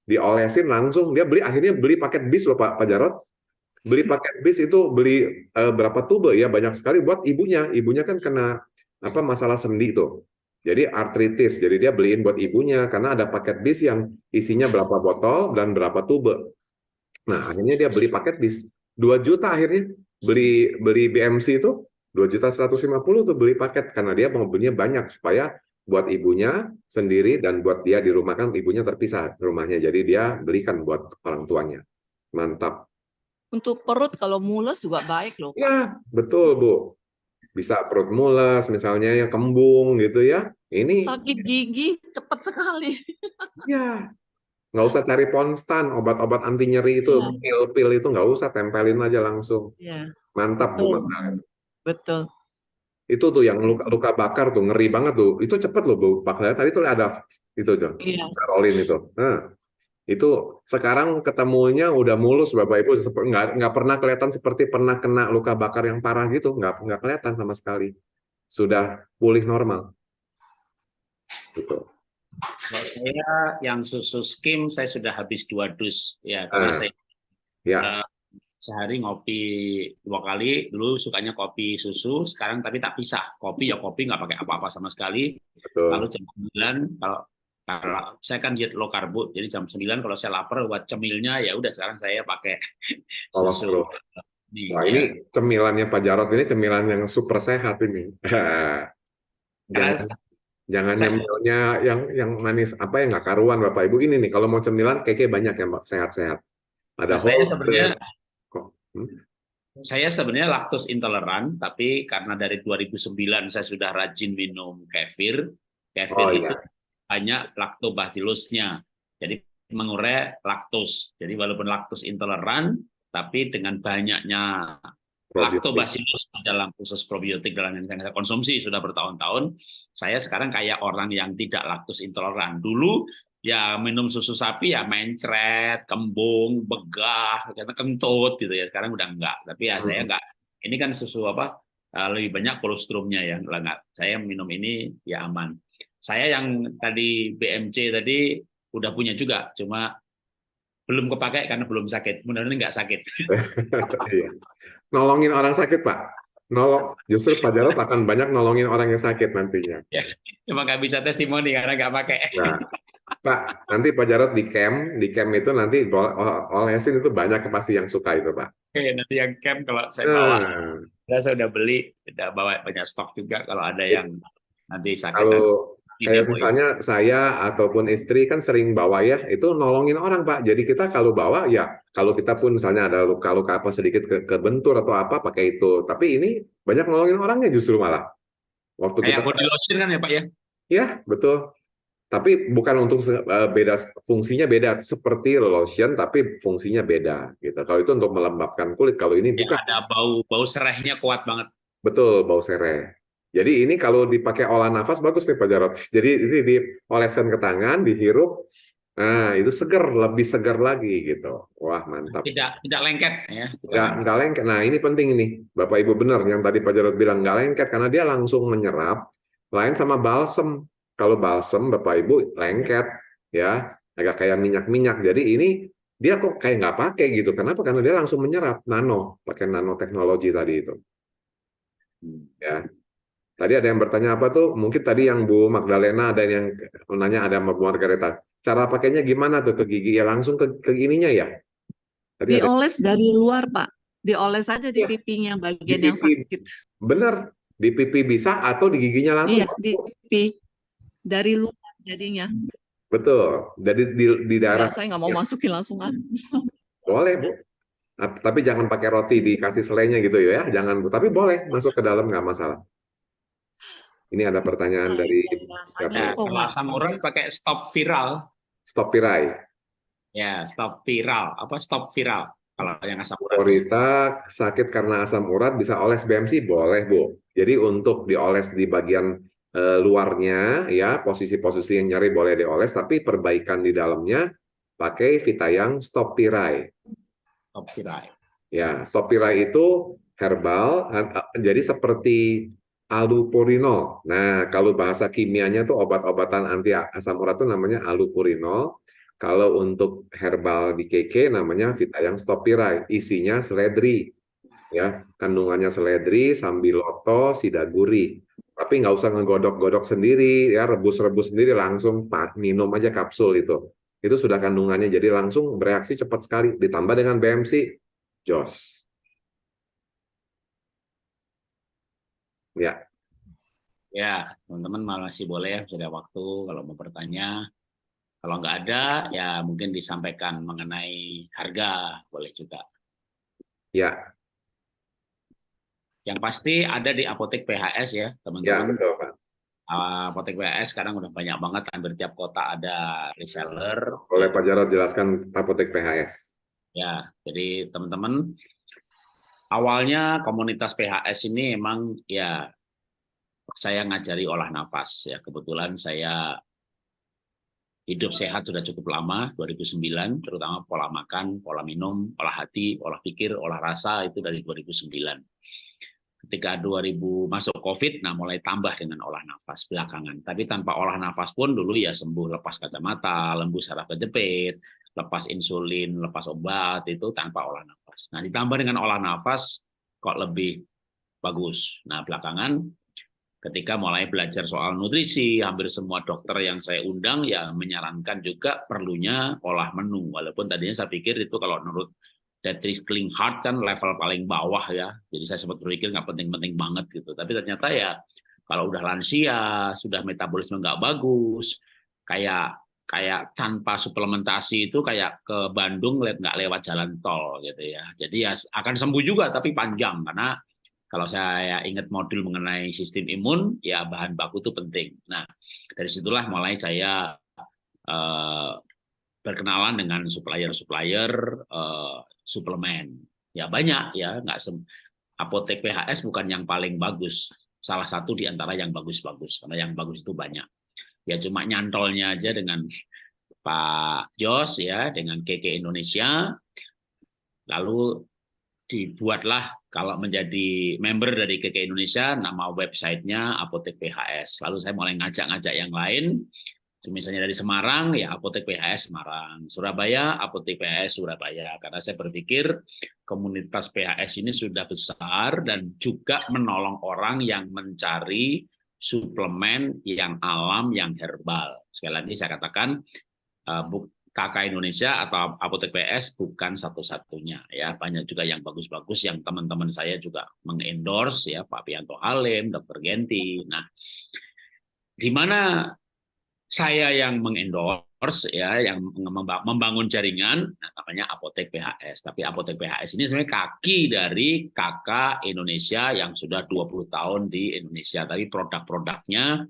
diolesin langsung dia akhirnya beli paket bis loh Pak Jarot. Beli paket bis itu beli berapa tube ya, banyak sekali buat ibunya kan kena masalah sendi tuh, jadi artritis, jadi dia beliin buat ibunya karena ada paket bis yang isinya berapa botol dan berapa tube. Nah akhirnya dia beli paket bis 2 juta, akhirnya beli BMC itu 2.150.000 tuh beli paket karena dia mau belinya banyak supaya buat ibunya sendiri dan buat dia di rumah, kan ibunya terpisah rumahnya, jadi dia belikan buat orang tuanya. Mantap. Untuk perut kalau mules juga baik loh, Pak. Ya, betul, Bu. Bisa perut mules, misalnya yang kembung gitu ya. Ini, Sakit gigi cepat sekali. ya, nggak usah cari ponstan, obat-obat anti nyeri itu, Iya. pil-pil itu nggak usah, tempelin aja langsung. Iya, Mantap, Bu. betul. Mantap. Betul. Itu tuh yang luka bakar tuh, ngeri banget tuh. Itu cepet loh, Bu. Pak, tadi tuh ada itu tuh, Iya. Carolin itu. Nah, itu sekarang ketemunya udah mulus Bapak Ibu, nggak pernah kelihatan seperti pernah kena luka bakar yang parah gitu, nggak kelihatan sama sekali, sudah pulih normal gitu. Kalau saya yang susu skim saya sudah habis 2 dus ya, karena saya Ya, sehari ngopi 2 kali. Dulu sukanya kopi susu, sekarang tapi tak pisah, kopi ya kopi, nggak pakai apa-apa sama sekali. betul. Lalu jam 9 kalau saya kan diet low karbo, jadi jam 9 kalau saya lapar buat cemilnya ya udah, sekarang saya pakai susu. Wah, ini cemilannya Pak Jarot ini cemilan yang super sehat ini. Jangan nyemilnya yang manis yang nggak karuan Bapak Ibu. Ini nih kalau mau cemilan kayaknya banyak ya Mbak, sehat-sehat. Ada saya sebenarnya laktos intoleran, tapi karena dari 2009 saya sudah rajin minum kefir. Kefir itu banyak lactobacillusnya, jadi mengurai laktos. Jadi walaupun laktos intoleran, tapi dengan banyaknya lactobacillus dalam khusus probiotik dalam yang saya konsumsi sudah bertahun-tahun, saya sekarang kayak orang yang tidak laktos intoleran. Dulu ya minum susu sapi ya mencret, kembung, begah, kentut gitu ya. Sekarang udah enggak. Tapi ya saya enggak. Ini kan susu lebih banyak kolesterolnya ya. Enggak. Saya minum ini ya aman. Saya yang tadi BMC tadi udah punya juga, cuma belum kepakai karena belum sakit. Mudah-mudahan nggak sakit. Nolongin orang sakit, Pak. Justru Pak Jarot akan banyak nolongin orang yang sakit nantinya. Ya, cuma nggak bisa testimoni karena nggak pakai. Nah, Pak, nanti Pak Jarot di camp itu nanti olesin itu banyak pasti yang suka itu, Pak. Oke, nanti yang camp kalau saya bawa, saya udah beli, udah bawa banyak stok juga kalau ada yang nanti sakit. Kalau kayak misalnya saya ataupun istri kan sering bawa ya, itu nolongin orang Pak. Jadi kita kalau bawa ya, kalau kita pun misalnya ada luka-luka apa sedikit kebentur atau apa pakai itu. Tapi ini banyak nolongin orangnya justru malah. Waktu kayak kita body lotion kan ya Pak ya? Ya betul. Tapi bukan untuk beda, fungsinya beda seperti lotion, tapi fungsinya beda gitu. Kalau itu untuk melembabkan kulit, kalau ini bukan. Ada bau serehnya kuat banget. Betul, bau sereh. Jadi ini kalau dipakai olah nafas bagus nih Pak Jarot. Jadi ini dioleskan ke tangan, dihirup, nah itu seger, lebih segar lagi gitu. Wah mantap. Tidak lengket ya. Nggak lengket. Nah ini penting ini, Bapak Ibu benar yang tadi Pak Jarot bilang nggak lengket karena dia langsung menyerap. Lain sama balsem. Kalau balsem Bapak Ibu lengket, ya agak kayak minyak-minyak. Jadi ini dia kok kayak nggak pakai gitu. Kenapa? Karena dia langsung menyerap pakai nanoteknologi tadi itu. Ya. Tadi ada yang bertanya apa tuh? Mungkin tadi yang Bu Magdalena ada yang nanya, ada Bu Margareta. Cara pakainya gimana tuh ke gigi? Ya langsung ke ininya ya? Tadi dioles dari luar, Pak. Dioles aja di pipinya bagian yang sakit. Bener. Di pipi bisa atau di giginya langsung? Iya, di pipi. Dari luar jadinya. Betul. Jadi di daerah. Saya nggak mau masukin langsung. Boleh, Bu. Tapi jangan pakai roti dikasih selainya gitu ya, jangan Bu. Tapi boleh masuk ke dalam nggak masalah. Ini ada pertanyaan Nah, dari rasanya Ya, siapa? kok kalau nggak asam tahu urat sih. pakai stop viral. Stop Pirai. Ya, stop viral. Apa stop viral? Kalau yang asam urat. Orita sakit karena asam urat bisa oles BMC? Boleh, Bu. Jadi untuk dioles di bagian luarnya, ya posisi-posisi yang nyeri boleh dioles, tapi perbaikan di dalamnya pakai Vitayang Stop Pirai. Stop viral. Ya, Stop Pirai itu herbal, jadi seperti allopurinol. Nah, kalau bahasa kimianya tuh obat-obatan anti asam urat itu namanya allopurinol. Kalau untuk herbal di KK namanya Vitayang Stop Pirai. Isinya seledri, ya, kandungannya seledri, sambiloto, sidaguri. Tapi nggak usah ngegodok-godok sendiri, ya, rebus-rebus sendiri, langsung minum aja kapsul itu. Itu sudah kandungannya, jadi langsung bereaksi cepat sekali. Ditambah dengan BMC, jos. Ya, Ya, teman-teman masih boleh ya, sudah waktu kalau mau bertanya. Kalau nggak ada, ya mungkin disampaikan mengenai harga, boleh juga. ya, Yang pasti ada di apotek PHS ya, ya, teman-teman. betul, Pak. Apotek PHS sekarang udah banyak banget, hampir tiap kota ada reseller. Boleh Pak Jarod jelaskan apotek PHS? Ya, jadi teman-teman, awalnya komunitas PHS ini emang ya saya ngajari olah nafas ya. Kebetulan saya hidup sehat sudah cukup lama, 2009, terutama pola makan, pola minum, olah hati, olah pikir, olah rasa itu dari 2009. Ketika 2000 masuk COVID, nah mulai tambah dengan olah nafas belakangan. Tapi tanpa olah nafas pun dulu ya sembuh, lepas kacamata, lembus saraf kejepit, lepas insulin, lepas obat, itu tanpa olah nafas. Nah ditambah dengan olah nafas kok lebih bagus. Nah belakangan ketika mulai belajar soal nutrisi, hampir semua dokter yang saya undang ya menyarankan juga perlunya olah menu. Walaupun tadinya saya pikir itu kalau menurut Dietrich Klinghardt kan level paling bawah ya. Jadi saya sempat berpikir nggak penting-penting banget gitu. Tapi ternyata ya kalau udah lansia, sudah metabolisme nggak bagus, kayak kayak tanpa suplementasi itu kayak ke Bandung nggak lewat jalan tol gitu ya. Jadi ya akan sembuh juga tapi panjang karena kalau saya ingat modul mengenai sistem imun, ya bahan baku itu penting. Nah, dari situlah mulai saya berkenalan dengan supplier-supplier suplemen. Ya banyak ya, nggak apotek PHS bukan yang paling bagus. Salah satu di antara yang bagus-bagus, karena yang bagus itu banyak. Ya cuma nyantolnya aja dengan Pak Jos ya, dengan KK Indonesia, lalu dibuatlah kalau menjadi member dari KK Indonesia, nama websitenya Apotek PHS. Lalu saya mulai ngajak-ngajak yang lain, misalnya dari Semarang, ya Apotek PHS Semarang. Surabaya, Apotek PHS Surabaya. Karena saya berpikir komunitas PHS ini sudah besar dan juga menolong orang yang mencari suplemen yang alam, yang herbal. Sekali lagi saya katakan, KK Indonesia atau Apotek PS bukan satu-satunya ya, banyak juga yang bagus-bagus yang teman-teman saya juga mengendorse ya, Pak Pianto Halim, Dr. Genti. Nah, di mana saya yang mengendorse ya, yang membangun jaringan, nah, namanya Apotek PHS. Tapi Apotek PHS ini sebenarnya kaki dari KK Indonesia yang sudah 20 tahun di Indonesia. Tapi produk-produknya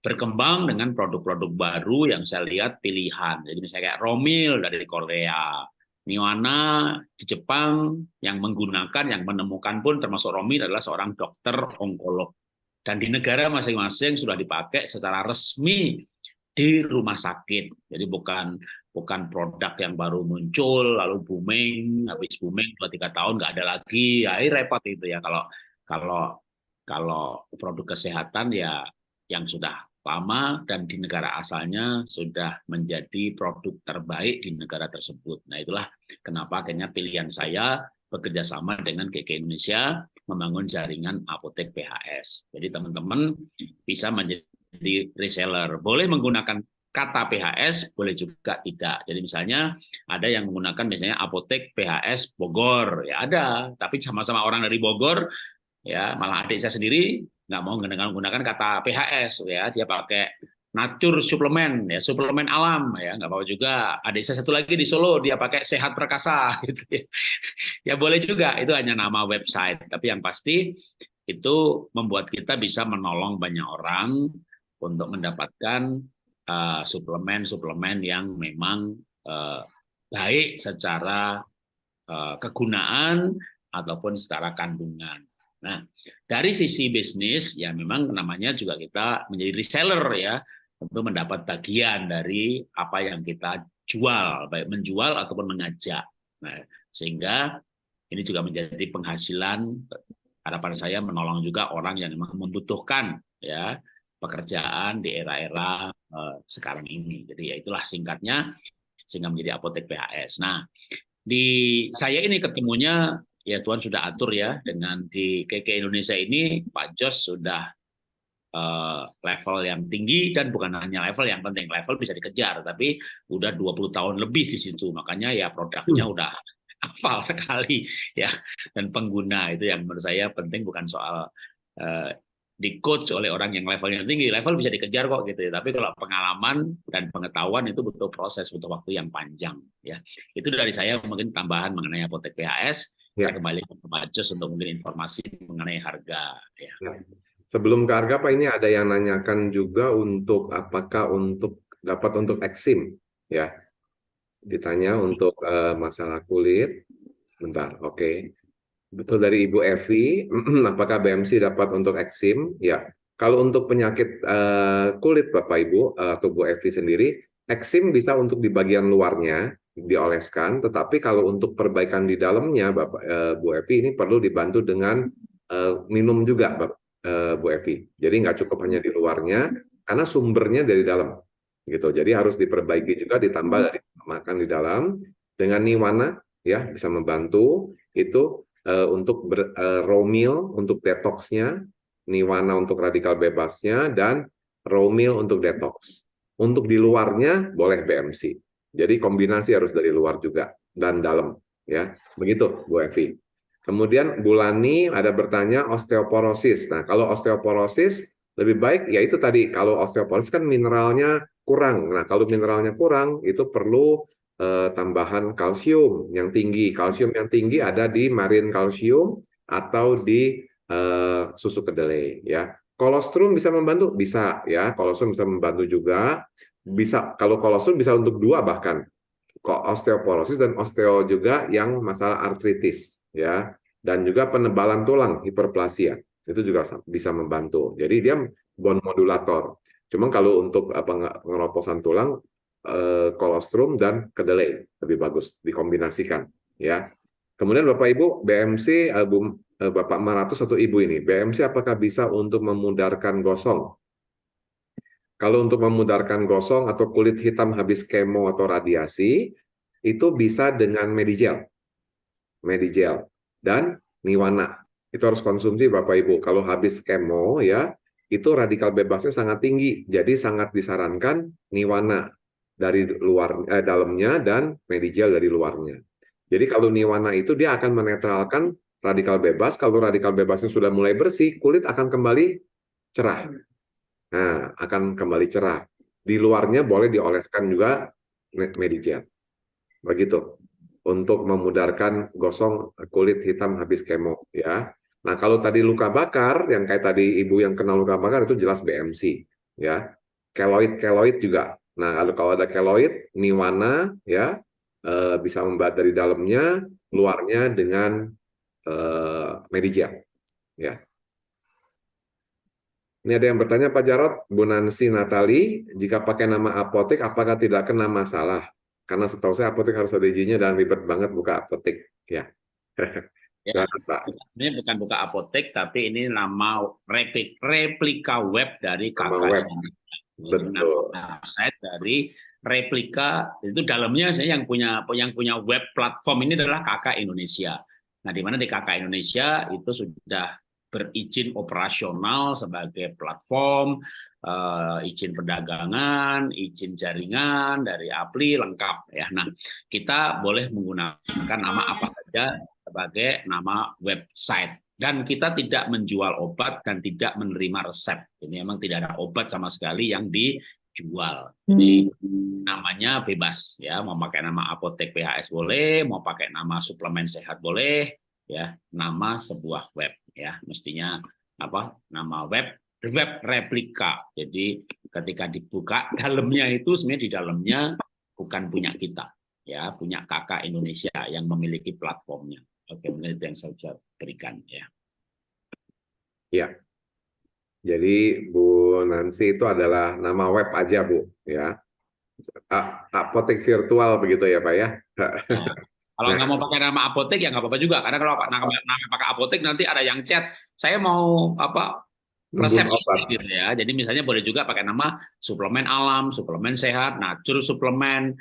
berkembang dengan produk-produk baru yang saya lihat pilihan. Jadi misalnya kayak Romil dari Korea, Niwana di Jepang, yang menggunakan, yang menemukan pun termasuk Romil adalah seorang dokter onkolog. Dan di negara masing-masing sudah dipakai secara resmi di rumah sakit. Jadi bukan produk yang baru muncul, lalu booming, habis booming 2-3 tahun nggak ada lagi, ya repot itu ya. Kalau produk kesehatan ya yang sudah lama dan di negara asalnya sudah menjadi produk terbaik di negara tersebut. Nah itulah kenapa akhirnya pilihan saya bekerja sama dengan KK Indonesia membangun jaringan apotek PHS. Jadi teman-teman bisa menjadi reseller. Boleh menggunakan kata PHS, boleh juga tidak. Jadi misalnya ada yang menggunakan misalnya apotek PHS Bogor, ya ada. Tapi sama-sama orang dari Bogor, ya malah adik saya sendiri nggak mau menggunakan kata PHS ya, dia pakai nature suplemen, ya suplemen alam, ya nggak apa-apa juga. Ada satu lagi di Solo dia pakai Sehat Perkasa, gitu ya. Ya boleh juga, itu hanya nama website. Tapi yang pasti itu membuat kita bisa menolong banyak orang untuk mendapatkan suplemen-suplemen yang memang baik secara kegunaan ataupun secara kandungan. Nah, dari sisi bisnis ya memang namanya juga kita menjadi reseller ya, untuk mendapat bagian dari apa yang kita jual, baik menjual ataupun mengajak. Nah, sehingga ini juga menjadi penghasilan. Harapan saya menolong juga orang yang memang membutuhkan ya pekerjaan di era-era sekarang ini. Jadi ya itulah singkatnya, sehingga menjadi Apotek PHS. Nah, di saya ini ketemunya ya Tuhan sudah atur ya, dengan di KK Indonesia ini Pak Jos sudah level yang tinggi, dan bukan hanya level yang penting, level bisa dikejar, tapi udah 20 tahun lebih di situ, makanya ya produknya udah hafal sekali ya, dan pengguna itu yang menurut saya penting, bukan soal di coach oleh orang yang levelnya tinggi, level bisa dikejar kok gitu ya, tapi kalau pengalaman dan pengetahuan itu butuh proses, butuh waktu yang panjang ya. Itu dari saya mungkin tambahan mengenai Apotek PHS. Saya kembali ke Pak Jos untuk mungkin informasi mengenai harga ya. Sebelum ke harga Pak, ini ada yang nanyakan juga untuk apakah dapat untuk eksim ya. Ditanya untuk masalah kulit. Sebentar, oke. Betul dari Ibu Evi, apakah BMC dapat untuk eksim? Ya. Kalau untuk penyakit kulit Bapak Ibu atau Bu Evi sendiri, eksim bisa untuk di bagian luarnya dioleskan, tetapi kalau untuk perbaikan di dalamnya Bu Evi ini perlu dibantu dengan minum juga Bu Evi. Jadi nggak cukup hanya di luarnya, karena sumbernya dari dalam, gitu. Jadi harus diperbaiki juga, ditambah dari makan di dalam dengan niwana, ya bisa membantu itu untuk raw meal untuk detoxnya, niwana untuk radikal bebasnya, dan raw meal untuk detox. Untuk di luarnya boleh BMC. Jadi kombinasi harus dari luar juga dan dalam, ya. Begitu Bu Evi. Kemudian Bu Lani ada bertanya osteoporosis. Nah, kalau osteoporosis lebih baik ya itu tadi, kalau osteoporosis kan mineralnya kurang. Nah, kalau mineralnya kurang itu perlu tambahan kalsium yang tinggi. Kalsium yang tinggi ada di marine kalsium atau di susu kedelai ya. Kolostrum bisa membantu? Bisa ya. Kolostrum bisa membantu juga. Bisa, kalau kolostrum bisa untuk 2 bahkan. Osteoporosis dan osteo juga yang masalah artritis ya, dan juga penebalan tulang hiperplasia itu juga bisa membantu. Jadi dia bone modulator. Cuma kalau untuk pengeroposan tulang, kolostrum dan kedelai lebih bagus dikombinasikan ya. Kemudian Bapak Ibu BMC, Bapak Maratus atau Ibu ini, BMC apakah bisa untuk memudarkan gosong? Kalau untuk memudarkan gosong atau kulit hitam habis kemo atau radiasi, itu bisa dengan Medigel dan Niwana. Itu harus konsumsi Bapak Ibu. Kalau habis kemo ya, itu radikal bebasnya sangat tinggi. Jadi sangat disarankan Niwana dari dalamnya dan Medigel dari luarnya. Jadi kalau Niwana itu dia akan menetralkan radikal bebas. Kalau radikal bebasnya sudah mulai bersih, kulit akan kembali cerah. Nah, akan kembali cerah. Di luarnya boleh dioleskan juga Medigel. Begitu. Untuk memudarkan gosong kulit hitam habis kemo ya. Nah, kalau tadi luka bakar yang kayak tadi Ibu yang kena luka bakar itu jelas BMC ya. Keloid juga. Nah, kalau ada keloid, Niwana ya bisa membantu dari dalamnya, luarnya dengan Medigel ya. Ini ada yang bertanya Pak Jarod, Bu Nancy Natali, jika pakai nama apotek apakah tidak kena masalah? Karena setahu saya apotek harus ada izinnya dan ribet banget buka apotek. Ya. Ya, ini bukan buka apotek, tapi ini nama replika web dari KK Indonesia. Betul. Website dari replika itu dalamnya saya yang punya web platform ini adalah KK Indonesia. Nah, di mana di KK Indonesia itu sudah berizin operasional sebagai platform, izin perdagangan, izin jaringan dari APLI lengkap ya. Nah, kita boleh menggunakan nama apa saja sebagai nama website, dan kita tidak menjual obat dan tidak menerima resep. Ini memang tidak ada obat sama sekali yang jual. Jadi namanya bebas ya, mau pakai nama apotek PHS boleh, mau pakai nama suplemen sehat boleh, ya nama sebuah web ya, mestinya apa, nama web replika. Jadi ketika dibuka dalamnya itu sebenarnya di dalamnya bukan punya kita ya, punya kakak Indonesia yang memiliki platformnya. Oke, mungkin itu yang saya bisa berikan ya. Ya. Jadi Bu Nancy itu adalah nama web aja Bu ya. Apotek virtual begitu ya Pak ya. Nah, kalau nggak mau pakai nama apotek ya nggak apa-apa juga, karena kalau nama pakai apotek nanti ada yang chat, saya mau apa resep obat. gitu ya. Jadi misalnya boleh juga pakai nama suplemen alam, suplemen sehat, natur suplemen,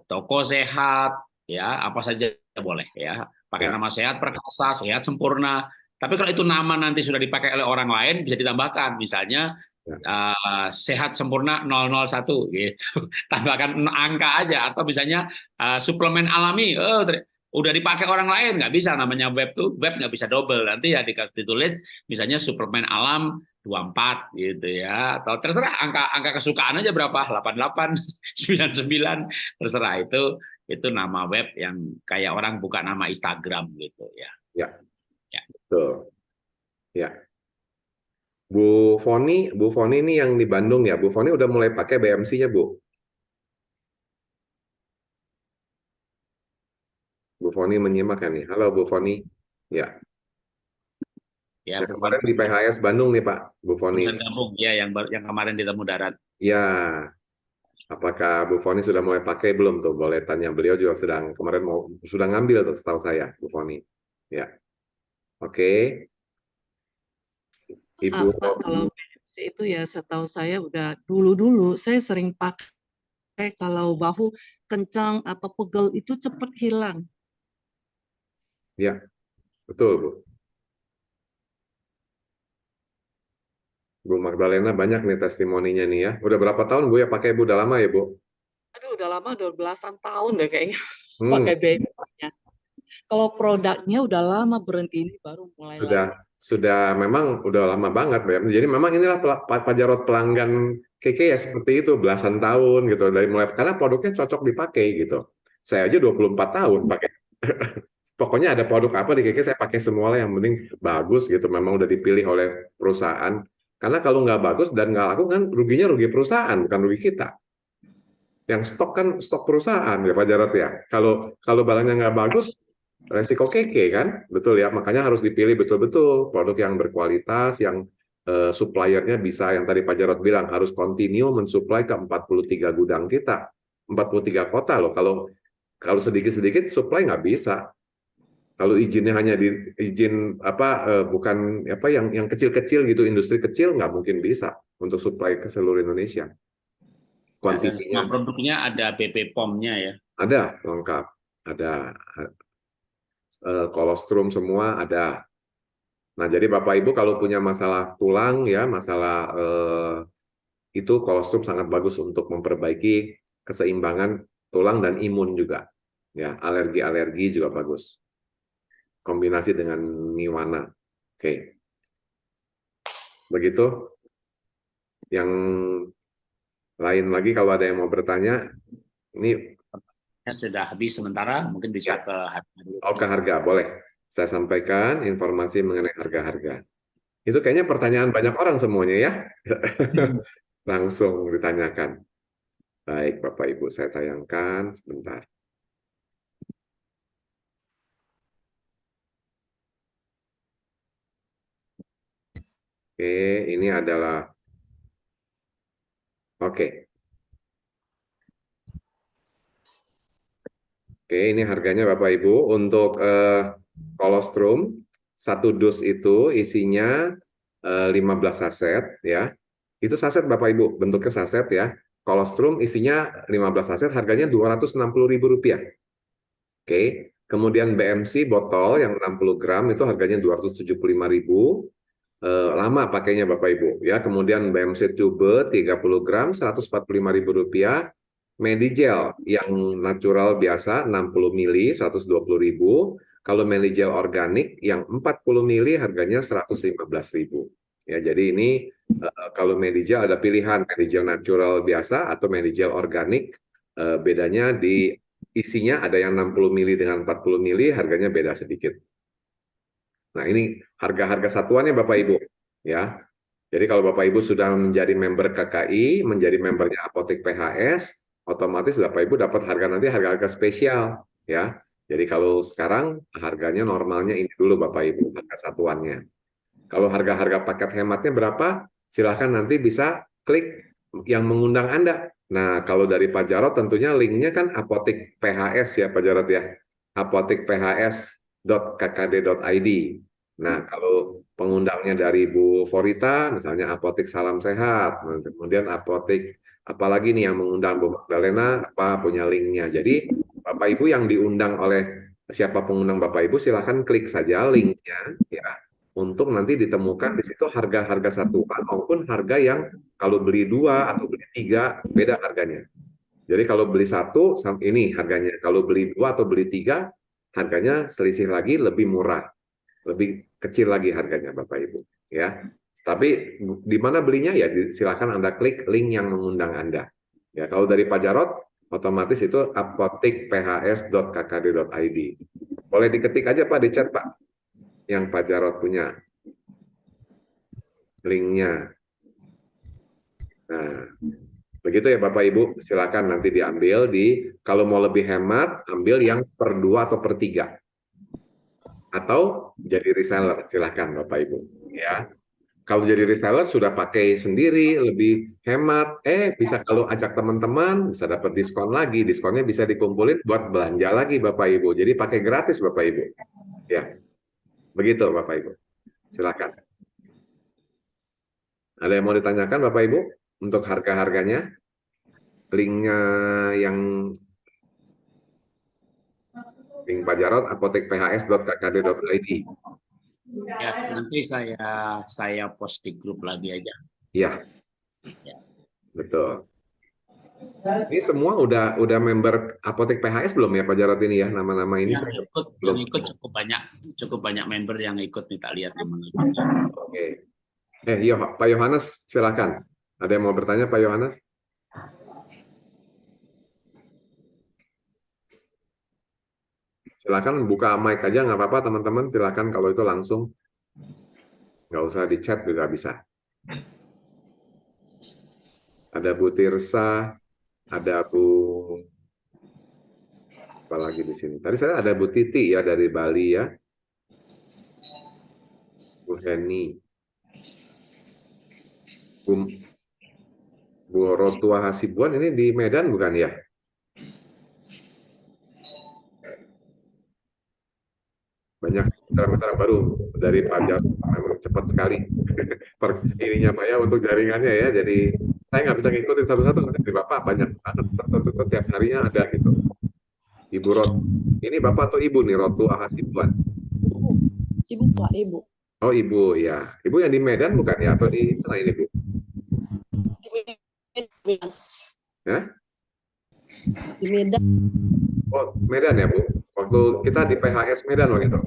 toko sehat, ya apa saja boleh ya. Pakai nama sehat perkasa, sehat sempurna. Tapi kalau itu nama nanti sudah dipakai oleh orang lain, bisa ditambahkan, misalnya sehat sempurna 001 gitu. Tambahkan angka aja, atau misalnya suplemen alami, udah dipakai orang lain, nggak bisa, namanya web tuh, web nggak bisa double, nanti ya ditulis misalnya suplemen alam 24 gitu ya, atau terserah angka kesukaan aja berapa, 88, 99, terserah, itu nama web yang kayak orang buka nama Instagram gitu ya. Ya. Betul. Ya. Bu Foni ini yang di Bandung ya. Bu Foni udah mulai pakai BMC-nya, Bu. Bu Foni menyimak kan nih. Halo Bu Foni. Ya. Ya, yang kemarin di PHS Bandung nih Pak, Bu Foni. Gabung ya, yang kemarin di Temu Darat. Ya. Apakah Bu Foni sudah mulai pakai belum tuh? Boleh tanya, beliau juga kemarin sudah ngambil tuh setahu saya, Bu Foni. Ya. Oke. Ibu. Pak, kalau BMC itu ya setahu saya udah dulu saya sering pakai kalau bahu kencang atau pegel itu cepat hilang. Ya, betul Bu. Bu Magdalena banyak nih testimoninya nih ya. Udah berapa tahun Bu ya pakai Bu? Udah lama ya Bu? Aduh, udah lama, udah belasan tahun deh kayaknya pakai BMC-nya. Kalau produknya udah lama, berhenti ini baru mulai sudah memang udah lama banget ya. Jadi memang inilah Pak Jarod pelanggan KK ya seperti itu, belasan tahun gitu, dari mulai, karena produknya cocok dipakai gitu. Saya aja 24 tahun pakai. Pokoknya ada produk apa di KK saya pakai semua lah, yang penting bagus gitu, memang udah dipilih oleh perusahaan. Karena kalau nggak bagus dan nggak laku kan ruginya rugi perusahaan, bukan rugi kita. Yang stok kan stok perusahaan ya Pak Jarod ya. Kalau barangnya nggak bagus, resiko keke kan, betul ya. Makanya harus dipilih betul-betul produk yang berkualitas, yang suppliernya bisa, yang tadi Pak Jarod bilang, harus continue mensuplai ke 43 gudang kita, 43 kota loh. Kalau sedikit-sedikit supply nggak bisa. Kalau izinnya hanya izin bukan apa yang kecil-kecil gitu, industri kecil, nggak mungkin bisa untuk supply ke seluruh Indonesia. Kuantitinya. Produknya ada BP POM-nya ya. Ada lengkap, ada. Kolostrum semua ada. Nah, jadi Bapak Ibu kalau punya masalah tulang ya, masalah itu kolostrum sangat bagus untuk memperbaiki keseimbangan tulang dan imun juga. Ya, alergi juga bagus. Kombinasi dengan Niwana. Oke. Begitu. Yang lain lagi kalau ada yang mau bertanya, ini sudah habis sementara, mungkin bisa ke harga dulu. Ke harga, boleh. Saya sampaikan informasi mengenai harga-harga. Itu kayaknya pertanyaan banyak orang semuanya ya. Langsung ditanyakan. Baik, Bapak Ibu, saya tayangkan sebentar. Oke, ini adalah Oke, ini harganya Bapak Ibu. Untuk kolostrum, 1 dus itu isinya 15 saset ya. Itu saset Bapak Ibu, bentuknya saset ya. Kolostrum isinya 15 saset, harganya Rp260.000. Oke, kemudian BMC botol yang 60 gram itu harganya Rp275.000. Lama pakainya Bapak Ibu ya. Kemudian BMC tube 30 gram Rp145.000. Medigel yang natural biasa 60 mili 120.000. Kalau Medigel organik yang 40 mili harganya 115.000. Ya, jadi ini Kalau Medigel ada pilihan Medigel natural biasa atau Medigel organik. Bedanya di isinya ada yang 60 mili dengan 40 mili, harganya beda sedikit. Nah, ini harga-harga satuannya Bapak Ibu, ya. Jadi kalau Bapak Ibu sudah menjadi member KKI, menjadi membernya Apotek PHS, otomatis Bapak Ibu dapat harga spesial, ya. Jadi kalau sekarang harganya normalnya ini dulu Bapak Ibu, harga satuannya. Kalau harga-harga paket hematnya berapa? Silahkan nanti bisa klik yang mengundang Anda. Nah, kalau dari Pak Jarod tentunya linknya kan Apotek PHS ya Pak Jarod ya. apotekphs.kkd.id. Nah, kalau pengundangnya dari Bu Forita, misalnya Apotek Salam Sehat, kemudian Apotek apalagi nih yang mengundang Bu Magdalena, apa punya linknya. Jadi Bapak Ibu yang diundang oleh siapa pengundang Bapak Ibu, silahkan klik saja linknya ya, untuk nanti ditemukan di situ harga-harga satuan maupun harga yang kalau beli 2 atau beli 3 beda harganya. Jadi kalau beli 1 ini harganya, kalau beli 2 atau beli 3 harganya selisih lagi lebih murah, lebih kecil lagi harganya Bapak Ibu ya. Tapi di mana belinya ya silakan Anda klik link yang mengundang Anda. Ya, kalau dari Pak Jarod otomatis itu apotekphs.kkd.id. Boleh diketik aja Pak di chat Pak, yang Pak Jarod punya linknya. Nah, begitu ya Bapak Ibu, silakan nanti diambil kalau mau lebih hemat, ambil yang per 2 atau per 3. Atau jadi reseller, silakan Bapak Ibu. Ya. Kalau jadi reseller sudah pakai sendiri, lebih hemat. Bisa kalau ajak teman-teman, bisa dapat diskon lagi. Diskonnya bisa dikumpulin buat belanja lagi Bapak Ibu. Jadi pakai gratis Bapak Ibu. Ya. Begitu Bapak Ibu. Silakan. Ada yang mau ditanyakan Bapak Ibu untuk harga-harganya? Linknya yang link Pak Jarod apotekphs.kkd.id. Ya, nanti saya post di grup lagi aja. Iya. Ya. Betul. Ini semua udah member Apotek PHS belum ya Pak Jarod ini ya, nama-nama ini? Yang ikut cukup banyak member yang ikut nih, tak lihat di mana. Oke. Pak Yohanes silakan. Ada yang mau bertanya Pak Yohanes? Silakan buka mic aja, nggak apa-apa teman-teman. Silakan kalau itu langsung, nggak usah di chat juga bisa. Ada Bu Tirsa, ada Bu apa lagi di sini. Tadi saya ada Bu Titi ya dari Bali ya, Bu Heni, Bu Rotua Hasibuan ini di Medan bukan ya? Banyak mitra-mitra baru dari Pajar, memang cepat sekali ininya Pak ya untuk jaringannya ya. Jadi saya nggak bisa ngikutin satu-satu, dari Bapak banyak banget, tiap harinya ada gitu. Ibu Rot, ini Bapak atau Ibu nih Rotu Hasibuan? Ibu Pak, Ibu. Oh Ibu ya, Ibu yang di Medan bukan ya atau di mana ini Bu? Di Medan. Ya? Di Medan. Oh Medan ya Bu? Waktu kita di PHS Medan waktu itu.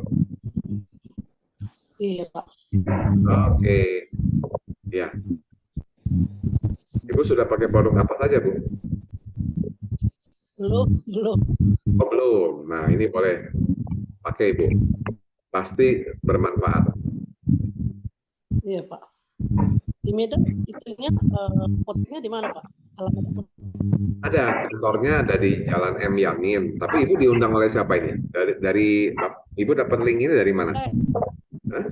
Iya Pak. Oke. Ya. Ibu sudah pakai produk apa saja Bu? Belum. Oh belum. Nah ini boleh pakai Bu. Pasti bermanfaat. Iya Pak. Di Medan itunya apoteknya di mana Pak? Alamat Ada kantornya ada di Jalan M Yamin. Tapi Ibu diundang oleh siapa ini? Dari Ibu dapat link ini dari mana? Dari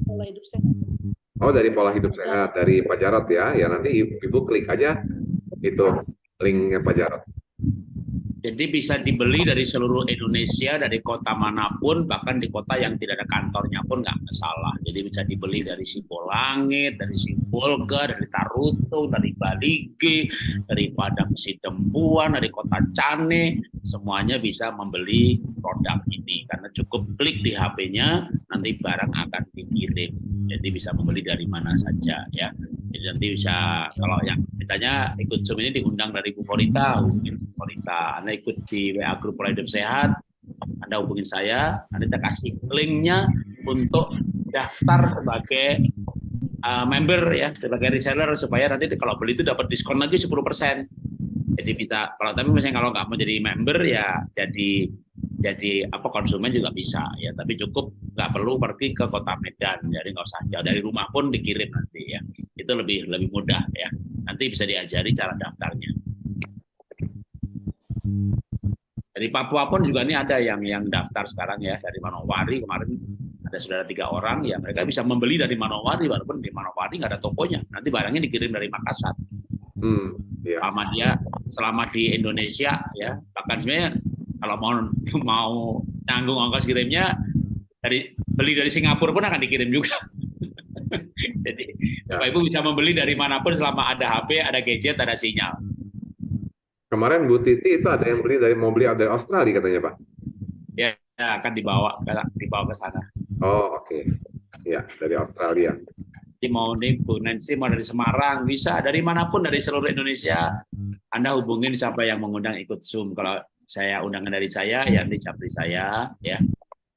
pola hidup sehat. Oh dari pola hidup sehat dari Pak Jarod ya. Ya nanti Ibu klik aja itu linknya Pak Jarod. Jadi bisa dibeli dari seluruh Indonesia, dari kota manapun, bahkan di kota yang tidak ada kantornya pun nggak masalah. Jadi bisa dibeli dari Sipolangit, dari Sibolga, dari Tarutung, dari Baligi, dari Padang Sidempuan, dari kota Cane, semuanya bisa membeli produk ini. Karena cukup klik di HP-nya, nanti barang akan dikirim. Jadi bisa membeli dari mana saja ya. Jadi nanti bisa, kalau yang ditanya ikut Zoom ini diundang dari Bu Forita, hubungin Bu Forita. Anda ikut di WA grup Pola Hidup Sehat, Anda hubungin saya, nanti kita kasih linknya untuk daftar sebagai member ya sebagai reseller supaya nanti kalau beli itu dapat diskon lagi 10%. Jadi bisa tapi misalnya kalau nggak mau jadi member ya jadi konsumen juga bisa ya, tapi cukup nggak perlu pergi ke kota Medan, jadi nggak usah jauh, dari rumah pun dikirim nanti ya, itu lebih mudah ya, nanti bisa diajari cara daftarnya. Dari Papua pun juga ini ada yang daftar sekarang ya, dari Manowari kemarin ada saudara 3 orang ya, mereka bisa membeli dari Manowari walaupun di Manowari nggak ada tokonya, nanti barangnya dikirim dari Makassar. Selama di Indonesia ya, bahkan sebenarnya kalau mau tanggung ongkos kirimnya beli dari Singapura pun akan dikirim juga. Jadi Bapak Ibu bisa membeli dari manapun selama ada HP, ada gadget, ada sinyal. Kemarin Bu Titi itu ada yang mau beli dari Australia katanya Pak. Ya, akan dibawa ke sana. Oh oke. Ya, dari Australia. Jadi mau nih Bu Nancy mau dari Semarang bisa, dari manapun dari seluruh Indonesia. Anda hubungin siapa yang mengundang ikut Zoom. Kalau saya undangan dari saya ya nanti capri saya ya.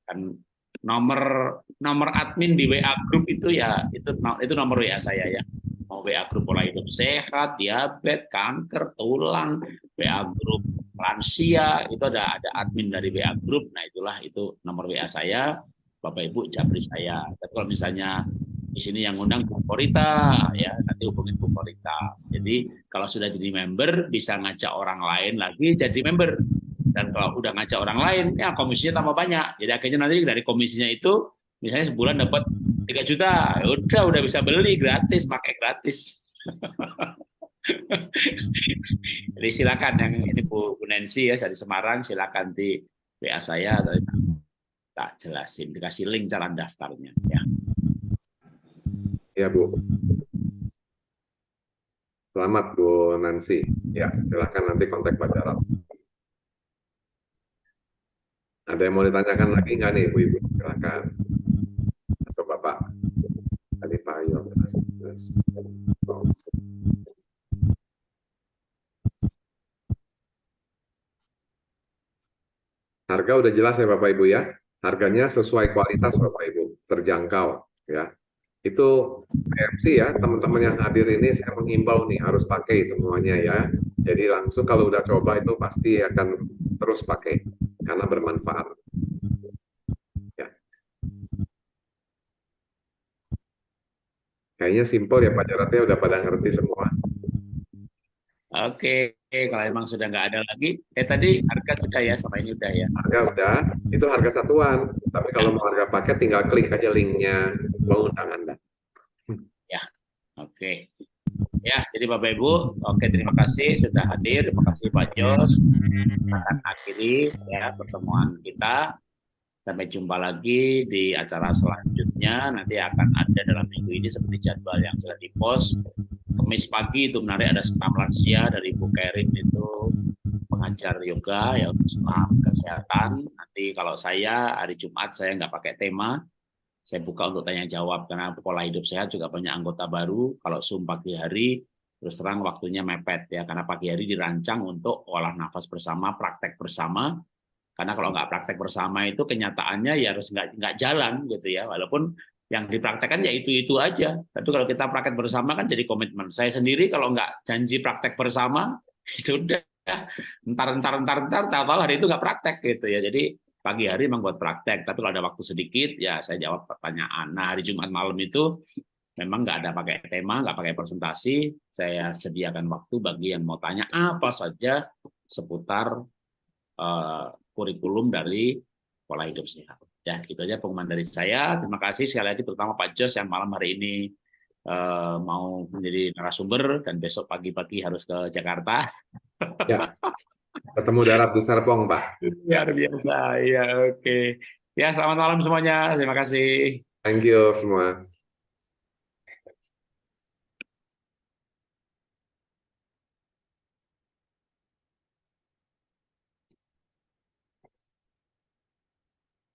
Kan nomor admin di WA group itu ya itu nomor WA saya ya. Mau WA grup pola hidup sehat, diabetes, kanker, tulang, WA grup lansia, itu ada admin dari WA grup. Nah, itu nomor WA saya, Bapak Ibu japri saya. Tapi kalau misalnya di sini yang ngundang Bu Korita, ya nanti hubungin Bu Korita. Jadi kalau sudah jadi member bisa ngajak orang lain lagi jadi member. Dan kalau udah ngajak orang lain, ya komisinya tambah banyak. Jadi akhirnya nanti dari komisinya itu misalnya sebulan dapat 3 juta, udah bisa beli gratis, pakai gratis. Jadi silakan yang ini Bu Nancy ya dari Semarang, silakan di WA saya atau tak jelasin, dikasih link cara daftarnya ya. Ya Bu. Selamat Bu Nancy. Ya, silakan nanti kontak Pak Jarot. Ada yang mau ditanyakan lagi nggak nih Bu Ibu? Silakan. Atau Bapak. Tadi Pak Ayo. Harga udah jelas ya Bapak Ibu ya. Harganya sesuai kualitas Bapak Ibu, terjangkau ya. Itu PMC ya, teman-teman yang hadir ini saya mengimbau nih harus pakai semuanya ya. Jadi langsung kalau udah coba itu pasti akan terus pakai karena bermanfaat. Ya. Kayaknya simpel ya Pak Jarotnya udah pada ngerti semua. Oke, kalau emang sudah nggak ada lagi, tadi harga sudah ya, sama ini udah ya. Harga udah, itu harga satuan. Tapi kalau mau harga paket, tinggal klik aja linknya undang Anda. Ya, oke. Ya, jadi Bapak Ibu, oke terima kasih sudah hadir, terima kasih Pak Jos. Akan akhiri ya pertemuan kita. Sampai jumpa lagi di acara selanjutnya. Nanti akan ada dalam minggu ini seperti jadwal yang sudah di-post. Kamis pagi itu menarik, ada senam lansia dari Bu Kerin, itu pengajar yoga ya untuk senam kesehatan. Nanti kalau saya hari Jumat saya nggak pakai tema, saya buka untuk tanya jawab karena pola hidup sehat juga banyak anggota baru. Kalau Zoom pagi hari terus terang waktunya mepet ya, karena pagi hari dirancang untuk olah nafas bersama, praktek bersama. Karena kalau nggak praktek bersama itu kenyataannya ya harus nggak jalan gitu ya, walaupun yang dipraktekkan ya itu aja. Tapi kalau kita praktek bersama kan jadi komitmen. Saya sendiri kalau nggak janji praktek bersama, itu udah entar, tahu hari itu nggak praktek gitu ya. Jadi pagi hari memang buat praktek, tapi kalau ada waktu sedikit ya saya jawab pertanyaan. Nah hari Jumat malam itu memang nggak ada pakai tema, nggak pakai presentasi. Saya sediakan waktu bagi yang mau tanya apa saja seputar kurikulum dari pola hidup sehat. Ya, itu aja pengumuman dari saya. Terima kasih sekali lagi terutama Pak Jos yang malam hari ini mau menjadi narasumber dan besok pagi-pagi harus ke Jakarta. Ya, ketemu darat di Serpong, Pak. Luar biasa. Ya, oke. Ya, selamat malam semuanya. Terima kasih. Thank you semua.